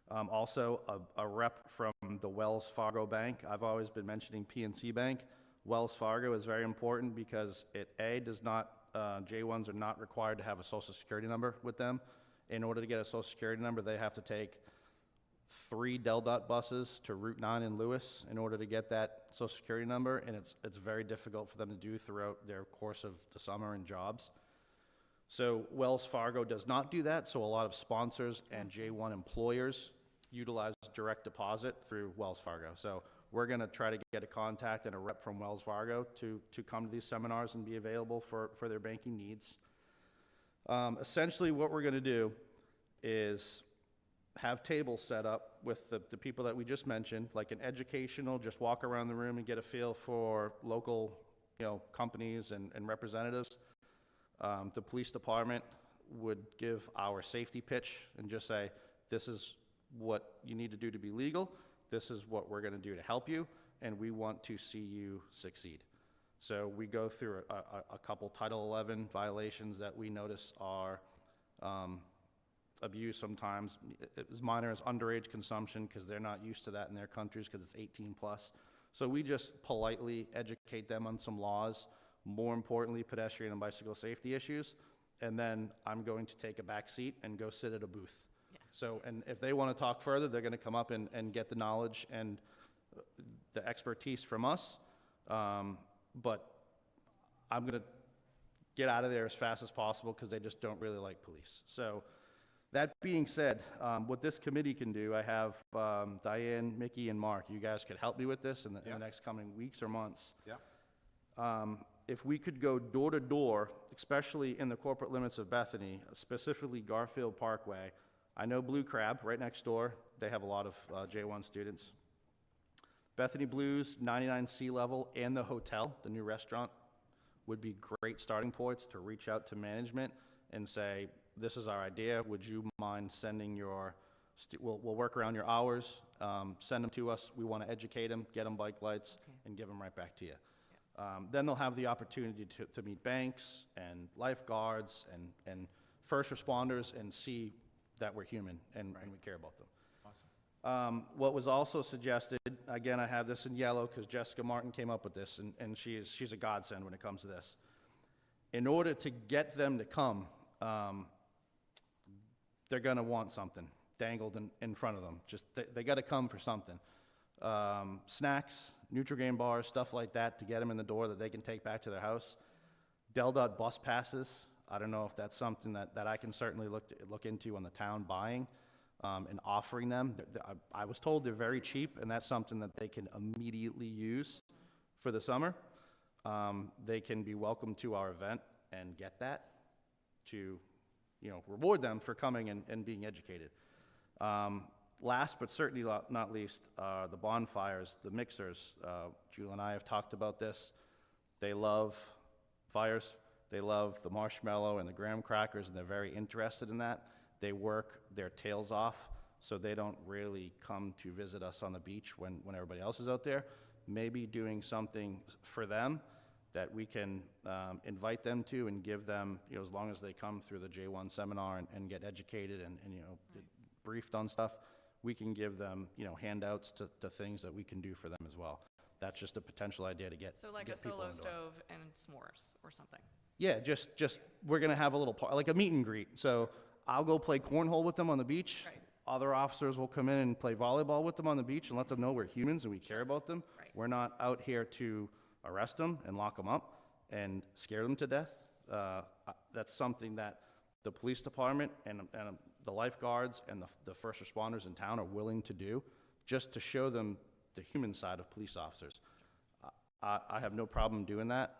Also, a rep from the Wells Fargo Bank. I've always been mentioning PNC Bank. Wells Fargo is very important because J1s are not required to have a social security number with them. In order to get a social security number, they have to take 3 Del Dot buses to Route 9 in Lewis in order to get that social security number, and it's very difficult for them to do throughout their course of the summer and jobs. So Wells Fargo does not do that, so a lot of sponsors and J1 employers utilize direct deposit through Wells Fargo. So we're gonna try to get a contact and a rep from Wells Fargo to come to these seminars and be available for their banking needs. Essentially what we're gonna do is have tables set up with the people that we just mentioned, like an educational, just walk around the room and get a feel for local, companies and representatives. The police department would give our safety pitch and just say, this is what you need to do to be legal, this is what we're gonna do to help you, and we want to see you succeed. So we go through a couple Title 11 violations that we notice are abused sometimes, as minor as underage consumption, because they're not used to that in their countries because it's 18 plus. So we just politely educate them on some laws, more importantly, pedestrian and bicycle safety issues, and then I'm going to take a back seat and go sit at a booth. Yeah. So, and if they want to talk further, they're going to come up and get the knowledge and the expertise from us, but I'm going to get out of there as fast as possible because they just don't really like police. So that being said, what this committee can do, I have Diane, Mickey, and Mark. You guys could help me with this in the next coming weeks or months. Yeah. If we could go door to door, especially in the corporate limits of Bethany, specifically Garfield Parkway. I know Blue Crab, right next door. They have a lot of J1 students. Bethany Blues, 99 Sea Level, and the hotel, the new restaurant, would be great starting points to reach out to management and say, this is our idea, would you mind sending your, we'll work around your hours, send them to us, we want to educate them, get them bike lights, and give them right back to you. Then they'll have the opportunity to meet banks and lifeguards and first responders and see that we're human and we care about them. Awesome. What was also suggested, again, I have this in yellow because Jessica Martin came up with this, and she's a godsend when it comes to this. In order to get them to come, they're gonna want something dangled in front of them. Just, they gotta come for something. Snacks, Nutri-Grain bars, stuff like that to get them in the door that they can take back to their house. Del Dot bus passes, I don't know if that's something that I can certainly look into on the town buying and offering them. I was told they're very cheap, and that's something that they can immediately use for the summer. They can be welcome to our event and get that to, reward them for coming and being educated. Last but certainly not least, the bonfires, the mixers. Julie and I have talked about this. They love fires. They love the marshmallow and the graham crackers, and they're very interested in that. They work their tails off, so they don't really come to visit us on the beach when everybody else is out there. maybe doing something for them that we can invite them to and give them, you know, as long as they come through the J1 seminar and get educated and you know, briefed on stuff, we can give them, you know, handouts to things that we can do for them as well. That's just a potential idea to get So like a get people solo into it. stove and s'mores or something. Yeah, just we're gonna have a little like a meet and greet. So I'll go play cornhole with them on the beach. Right. Other officers will come in and play volleyball with them on the beach and let them know we're humans and we care about them. Right. We're not out here to arrest them and lock them up and scare them to death. That's something that the police department and the lifeguards and the first responders in town are willing to do, just to show them the human side of police officers. I have no problem doing that.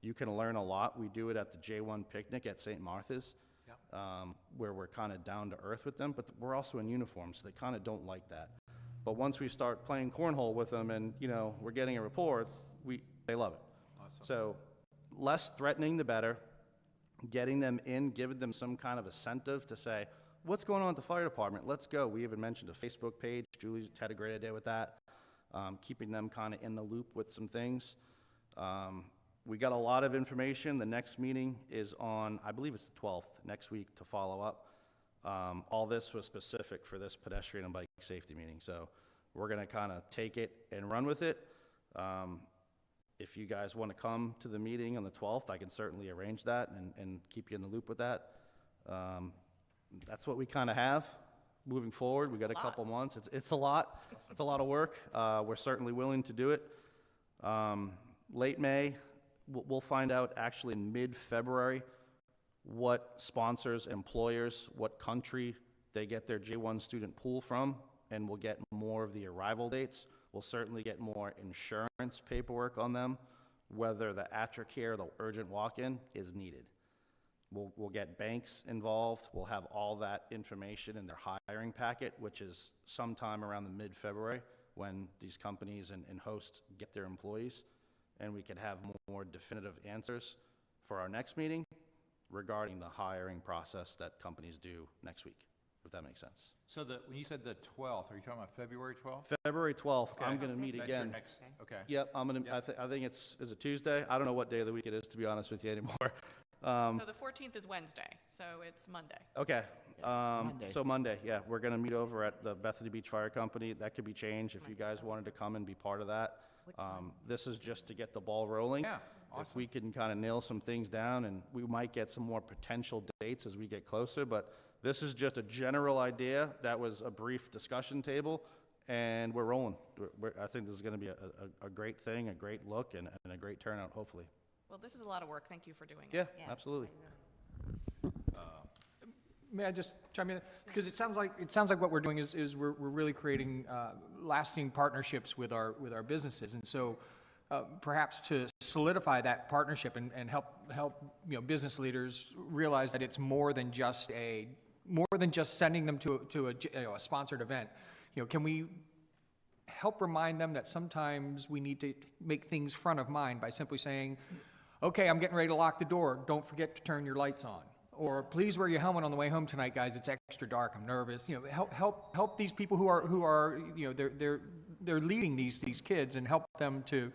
You can learn a lot. We do it at the J1 picnic at St. Martha's, where we're kind of down to earth with them, but we're also in uniform, so they kind of don't like that. But once we start playing cornhole with them and, you know, we're getting a report, they love it. Awesome. So less threatening, the better. Getting them in, giving them some kind of incentive to say, what's going on at the fire department? Let's go. We even mentioned a Facebook page. Julie had a great idea with that. Keeping them kind of in the loop with some things. We got a lot of information. The next meeting is on, I believe it's the 12th, next week, to follow up. All this was specific for this pedestrian and bike safety meeting. So we're going to kind of take it and run with it. If you guys want to come to the meeting on the 12th, I can certainly arrange that and keep you in the loop with that. That's what we kind of have moving forward. We got a couple months. It's a lot. It's a lot of work. We're certainly willing to do it. Late May, we'll find out actually in mid-February what sponsors, employers, what country they get their J1 student pool from, and we'll get more of the arrival dates. We'll certainly get more insurance paperwork on them, whether the aftercare, the urgent walk-in is needed. We'll get banks involved. We'll have all that information in their hiring packet, which is sometime around the mid-February when these companies and hosts get their employees, and we can have more definitive answers for our next meeting regarding the hiring process that companies do next week, if that makes sense. So when you said the 12th, are you talking about February 12th? February 12th, Okay. I'm going to meet That's your again. next, okay. Yep, I'm going to, I think is it Tuesday? I don't know what day of the week it is, to be honest with you anymore. So the 14th is Wednesday, so it's Monday. Okay, so Monday, yeah, we're going to meet over at the Bethany Beach Fire Company. That could be changed if you guys wanted to come and be part of that. This is just to get the ball rolling. Yeah, If awesome. we can kind of nail some things down, and we might get some more potential dates as we get closer, but this is just a general idea. That was a brief discussion table, and we're rolling. I think this is going to be a great thing, a great look, and a great turnout, hopefully. Well, this is a lot of work. Thank you for doing it. Yeah, absolutely. May I just chime in? Because it sounds like what we're doing is we're really creating lasting partnerships with our businesses, and so perhaps to solidify that partnership and help you know, business leaders realize that it's more than just sending them to a sponsored event. You know, can we help remind them that sometimes we need to make things front of mind by simply saying, okay, I'm getting ready to lock the door. Don't forget to turn your lights on. Or please wear your helmet on the way home tonight, guys. It's extra dark. I'm nervous. You know, help these people who are you know, they're leading these kids, and help them to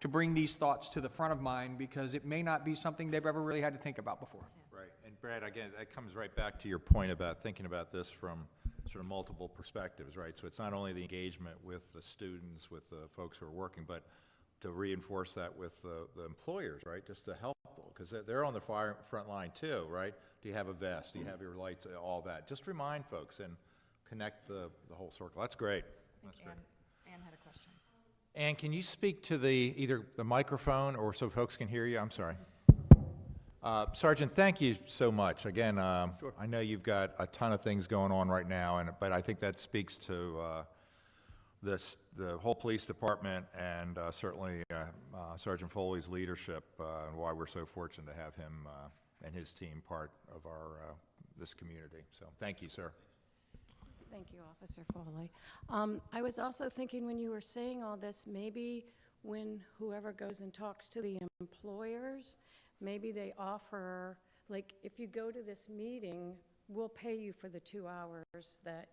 bring these thoughts to the front of mind, because it may not be something they've ever really had to think about before. Right, and Brad, again, that comes right back to your point about thinking about this from sort of multiple perspectives, right? So it's not only the engagement with the students, with the folks who are working, but to reinforce that with the employers, right? Just to help, because they're on the front line too, right? Do you have a vest? Do you have your lights? All that. Just remind folks and connect the whole circle. That's great. That's great. Ann had a question. And can you speak to either the microphone or so folks can hear you? I'm sorry. Sergeant, thank you so much. Again, Sure. I know you've got a ton of things going on right now, but I think that speaks to the whole police department and certainly Sergeant Foley's leadership and why we're so fortunate to have him and his team part of this community. So thank you, sir. Thank you, Officer Foley. I was also thinking, when you were saying all this, maybe when whoever goes and talks to the employers, maybe they offer, like, if you go to this meeting, we'll pay you for the 2 hours that,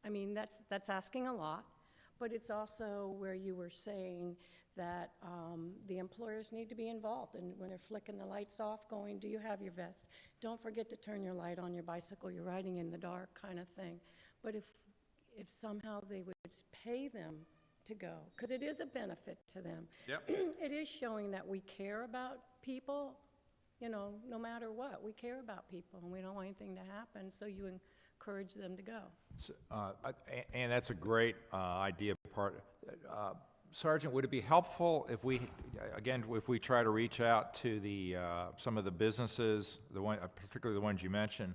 I mean, that's asking a lot, but it's also where you were saying that the employers need to be involved, and when they're flicking the lights off, going, do you have your vest? Don't forget to turn your light on your bicycle, you're riding in the dark kind of thing. But if somehow they would pay them to go, because it is a benefit to them. Yep. It is showing that we care about people, you know, no matter what. We care about people, and we don't want anything to happen, so you encourage them to go. And that's a great idea part. Sergeant, would it be helpful if we, again, if we try to reach out to the, some of the businesses, particularly the ones you mentioned,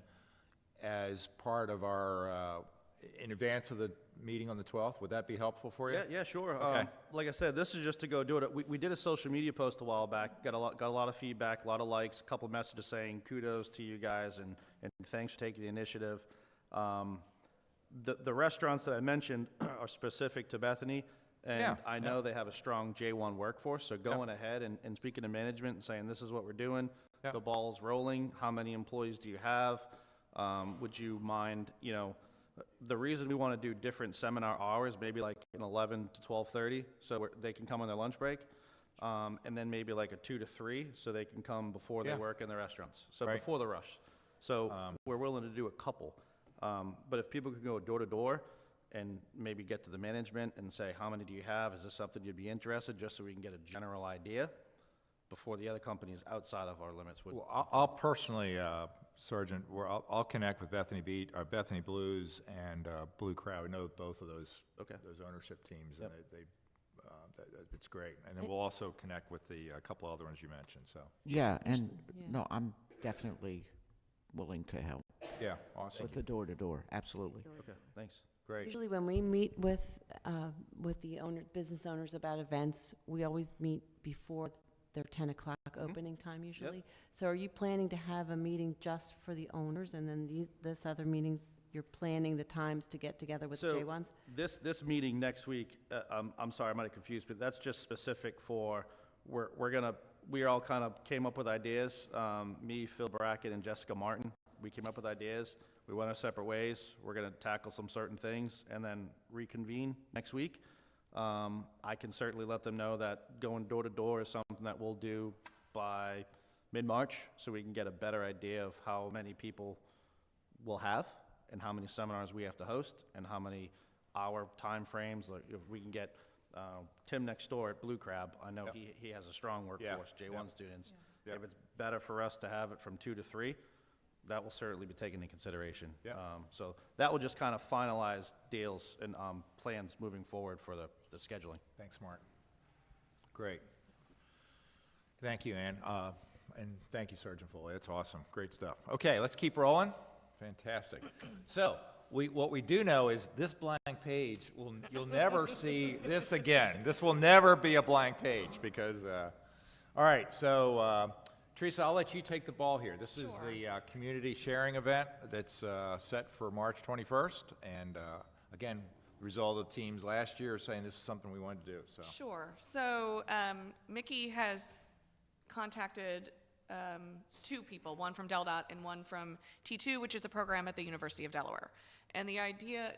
as part of our, in advance of the meeting on the 12th? Would that be helpful for you? Yeah, sure. Okay. Like I said, this is just to go do it. We did a social media post a while back, got a lot of feedback, a lot of likes, a couple of messages saying kudos to you guys and thanks for taking the initiative. The restaurants that I mentioned are specific to Bethany, and Yeah, I know they have a strong J1 workforce, so going ahead and speaking to management and saying, this is what we're doing, Yep. the ball's rolling, how many employees do you have? Would you mind, you know, the reason we want to do different seminar hours, maybe like an 11 to 12:30, so they can come on their lunch break, and then maybe like a 2 to 3, so they can come before they Yeah. work in the restaurants, so Right. before the rush. So we're willing to do a couple, but if people could go door to door and maybe get to the management and say, how many do you have? Is this something you'd be interested, just so we can get a general idea before the other companies outside of our limits would. Well, I'll personally, Sergeant, I'll connect with Bethany Bethany Blues and Blue Crowd. We know both of those ownership teams, and it's great. And then we'll also connect with the couple other ones you mentioned. So Yeah, and Yeah. no, I'm definitely willing to help yeah, awesome, with the door-to-door, absolutely. Okay, thanks. great. Usually when we meet with the business owners about events, we always meet before their 10 o'clock opening time usually. So are you planning to have a meeting just for the owners, and then this other meetings, you're planning the times to get together with the So, J1s? This meeting next week, I'm sorry, I might have confused, but that's just specific for, we all kind of came up with ideas, me, Phil Brackett, and Jessica Martin. We came up with ideas, we went our separate ways, we're gonna tackle some certain things, and then reconvene next week. I can certainly let them know that going door to door is something that we'll do by mid-March, so we can get a better idea of how many people we'll have, and how many seminars we have to host, and how many hour timeframes. Like, if we can get Tim next door at Blue Crab, I know Yep. he has a strong workforce, J1 Yep. students. Yep. If it's better for us to have it from 2 to 3, that will certainly be taken into consideration. Yep. So that will just kind of finalize deals and plans moving forward for the scheduling. Thanks, Mark. Great. Thank you, Ann. And thank you, Sergeant Foley. That's awesome. Great stuff. Okay, let's keep rolling. Fantastic. So, what we do know is this blank page, you'll never see this again. This will never be a blank page because, all right, so Teresa, I'll let you take the ball here. This is the community sharing event that's set for March 21st. And again, the result of teams last year saying this is something we wanted to do. So. Sure. So Mickey has contacted two people, one from DelDOT and one from T2, which is a program at the University of Delaware. And the idea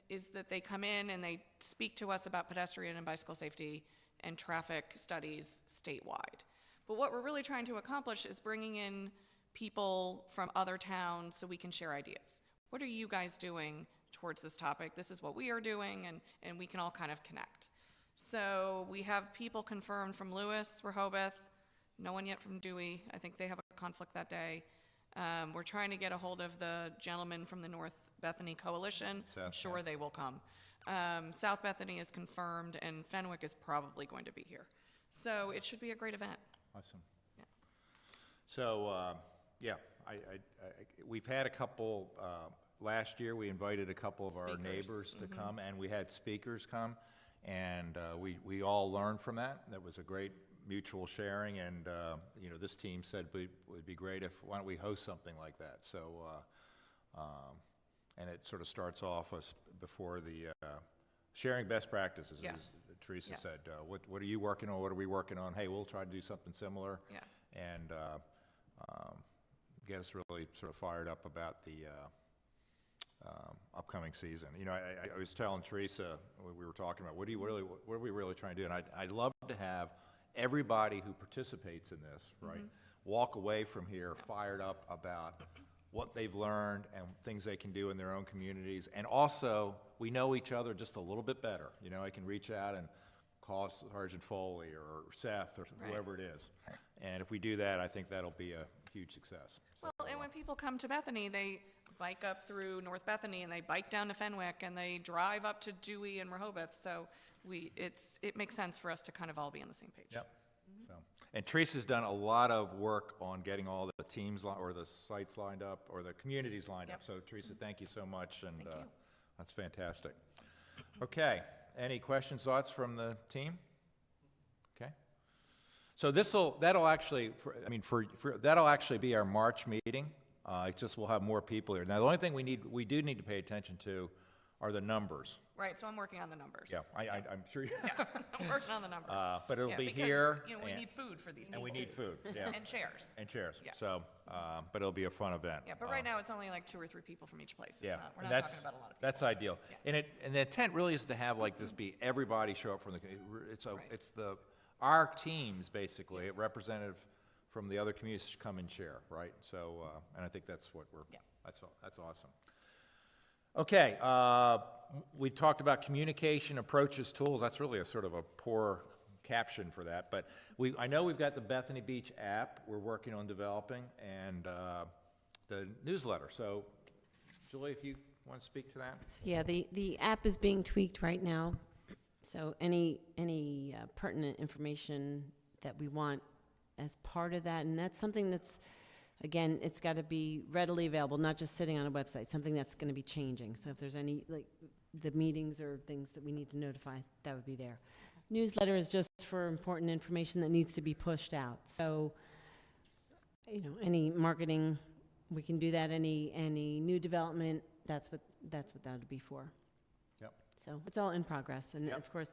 is that they come in and they speak to us about pedestrian and bicycle safety and traffic studies statewide. But what we're really trying to accomplish is bringing in people from other towns so we can share ideas. What are you guys doing towards this topic? This is what we are doing, and we can all kind of connect. So we have people confirmed from Lewis, Rehoboth, no one yet from Dewey. I think they have a conflict that day. We're trying to get a hold of the gentleman from the North Bethany Coalition. I'm sure they will come. South Bethany is confirmed, and Fenwick is probably going to be here. So it should be a great event. Awesome. Yeah. So, we've had a couple, last year, we invited a couple of our Speakers. neighbors to come, and we had speakers come, and we all learned from that. That was a great mutual sharing, and, this team said it would be great why don't we host something like that? So, and it sort of starts off before the sharing best practices, Yes. as Teresa Yes. said. What are you working on? What are we working on? Hey, we'll try to do something similar. Yeah. And get us really sort of fired up about the upcoming season. You know, I was telling Teresa, we were talking about, what are we really trying to do? And I'd love to have everybody who participates in this, right, walk away from here fired up about what they've learned and things they can do in their own communities. And also, we know each other just a little bit better. You know, I can reach out and call Sergeant Foley or Seth or whoever it is. And if we do that, I think that'll be a huge success. So, Well, and when people come to Bethany, they bike up through North Bethany, and they bike down to Fenwick, and they drive up to Dewey and Rehoboth. So it makes sense for us to kind of all be on the same page. Yep. So, and Teresa's done a lot of work on getting all the teams or the sites lined up or the communities lined up. So Teresa, thank you so much, and that's fantastic. Okay, any questions, thoughts from the team? Okay. So that'll actually, that'll actually be our March meeting. It just we'll have more people here. Now, the only thing we do need to pay attention to are the numbers. Right, so I'm working on the numbers. Yeah, I'm sure you. Yeah, I'm working on the numbers. But it'll Yeah, be because, here. you know, we need food for these people. And we need food, yeah. And chairs. And chairs. Yes. So, but it'll be a fun event. Yeah, but right now, it's only like 2 or 3 people from each place. It's Yeah, not, we're and not talking about a lot of people. that's ideal. Yeah. And the intent really is to have like this be everybody show up from the, it's Right. our teams basically, representative from the other communities come and share, right? So, and I think that's what that's awesome. Okay, we talked about communication approaches, tools. That's really a sort of a poor caption for that, but I know we've got the Bethany Beach app we're working on developing, and the newsletter. So, Julie, if you want to speak to that. So, yeah, the app is being tweaked right now. So any pertinent information that we want as part of that, and that's something that's, again, it's got to be readily available, not just sitting on a website, something that's going to be changing. So if there's any, like, the meetings or things that we need to notify, that would be there. Newsletter is just for important information that needs to be pushed out. So, you know, any marketing, we can do that. Any new development, that's what that would be for. Yep. So it's all in progress, and Yep. of course,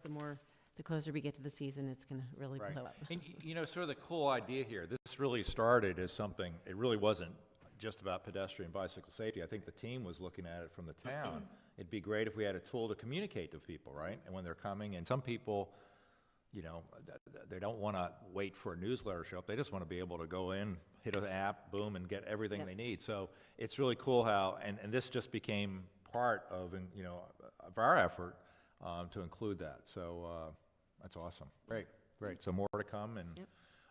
the closer we get to the season, it's going to really Right. blow up. And, you know, sort of the cool idea here, this really started as something, it really wasn't just about pedestrian bicycle safety. I think the team was looking at it from the town. It'd be great if we had a tool to communicate to people, right? And when they're coming, and some people, you know, they don't want to wait for a newsletter to show up. They just want to be able to go in, hit an app, boom, and get everything Yep. they need. So it's really cool how, and this just became part of, you know, of our effort to include that. So that's awesome. Great. So more to come, and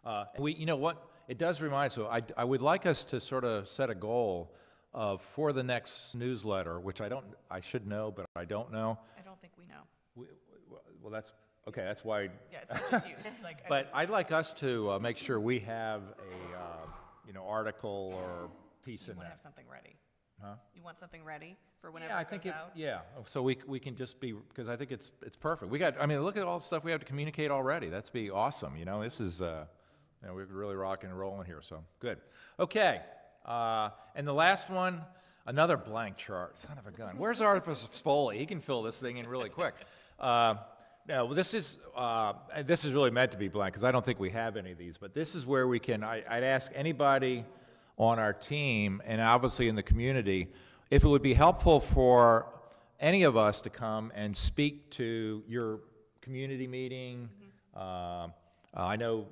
Yep. you know what? It does remind us. So I would like us to sort of set a goal of for the next newsletter, which I should know, but I don't know. I don't think we know. Well, that's okay. That's why. Yeah, it's not just you. Like, But I'd like us to make sure we have a you know, article or piece you in want to have that. something ready. Huh? You want something ready for whenever Yeah, I it think goes out? yeah. So we can just be, because I think it's perfect. I mean, look at all the stuff we have to communicate already. That's be awesome. You know, this is you know, we're really rocking and rolling here. So good. Okay. And the last one, another blank chart. Son of a gun. Where's Arthur Foley? He can fill this thing in really quick. No, this is really meant to be blank because I don't think we have any of these. But this is where we can. I'd ask anybody on our team and obviously in the community if it would be helpful for any of us to come and speak to your community meeting. I know,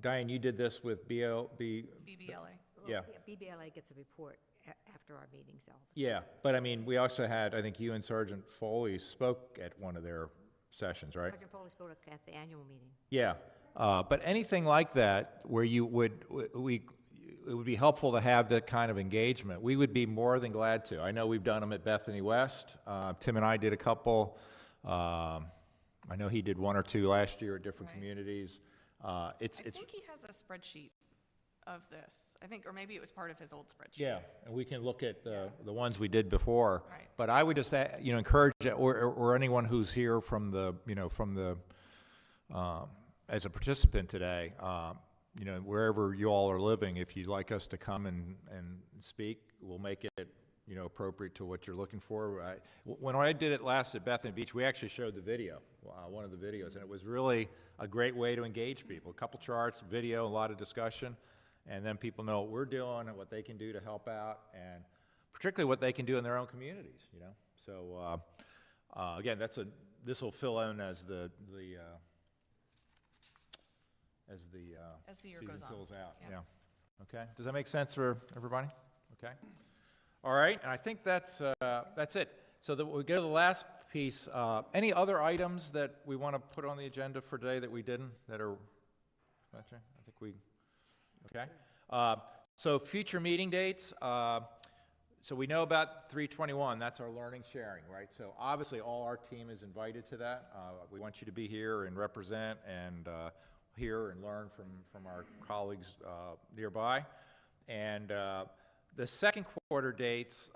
Diane, you did this with BBLA. Yeah. BBLA gets a report after our meetings. Yeah, but I mean, we also had, I think you and Sergeant Foley spoke at one of their sessions, right? Sergeant Foley spoke at the annual meeting. Yeah, but anything like that where you would, it would be helpful to have that kind of engagement. We would be more than glad to. I know we've done them at Bethany West. Tim and I did a couple. I know he did 1 or 2 last year at different Right. communities. I think he has a spreadsheet of this. I think, or maybe it was part of his old spreadsheet. Yeah, and we can look at the ones we did before. Right. But I would just, encourage, or anyone who's here from the, as a participant today, wherever you all are living, if you'd like us to come and speak, we'll make it, appropriate to what you're looking for. When I did it last at Bethany Beach, we actually showed the video, one of the videos, and it was really a great way to engage people. A couple charts, video, a lot of discussion, and then people know what we're doing and what they can do to help out. particularly what they can do in their own communities, you know? So, again, this will fill in as the As the year season goes on. fills out, Yep. yeah. Okay, does that make sense for everybody? Okay. All right, and I think that's it. So that we go to the last piece, any other items that we want to put on the agenda for today that we didn't, that are, gotcha, I think we, okay. So future meeting dates, so we know about 321, that's our learning sharing, right? So obviously, all our team is invited to that. We want you to be here and represent and hear and learn from our colleagues nearby. And the second quarter dates,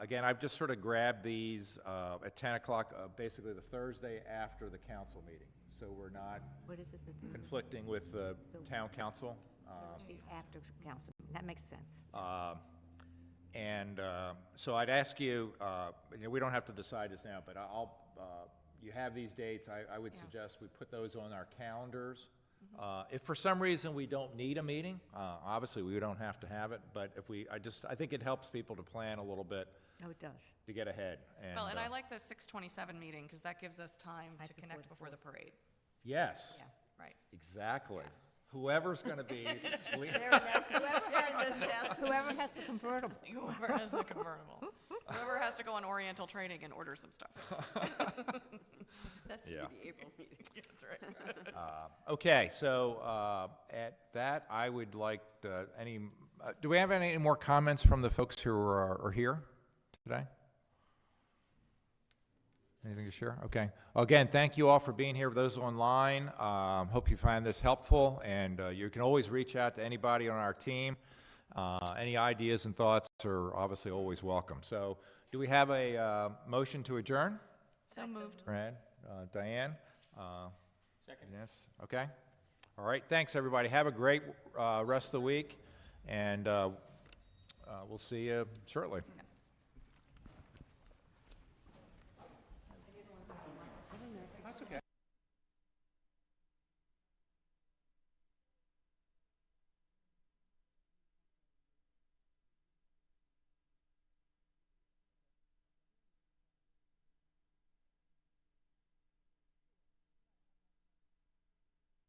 again, I've just sort of grabbed these at 10 o'clock, basically the Thursday after the council meeting. So we're not What is it? conflicting with the town council. Thursday after council, that makes sense. And so I'd ask you, you know, we don't have to decide this now, but you have these dates. I would suggest we put those on our calendars. If for some reason we don't need a meeting, obviously we don't have to have it, but if I think it helps people to plan a little bit Oh, it does. to get ahead. Well, and I like the 6:27 meeting, because that gives us time Right to before connect the before the parade. Yes, Yeah. Right. exactly. Yes. Whoever's going to be, Whoever has the convertible. Whoever has a convertible. Whoever has to go on Oriental training and order some stuff. That should Yeah. be the April meeting. That's right. okay, so at that, I would like do we have any more comments from the folks who are here today? Anything to share? Okay. Again, thank you all for being here. Those online, hope you find this helpful, and you can always reach out to anybody on our team. Any ideas and thoughts are obviously always welcome. So, do we have a motion to adjourn? So moved. Brad, Diane? Second. Yes, okay. All right, thanks, everybody. Have a great rest of the week, and we'll see you shortly. Yes. That's okay.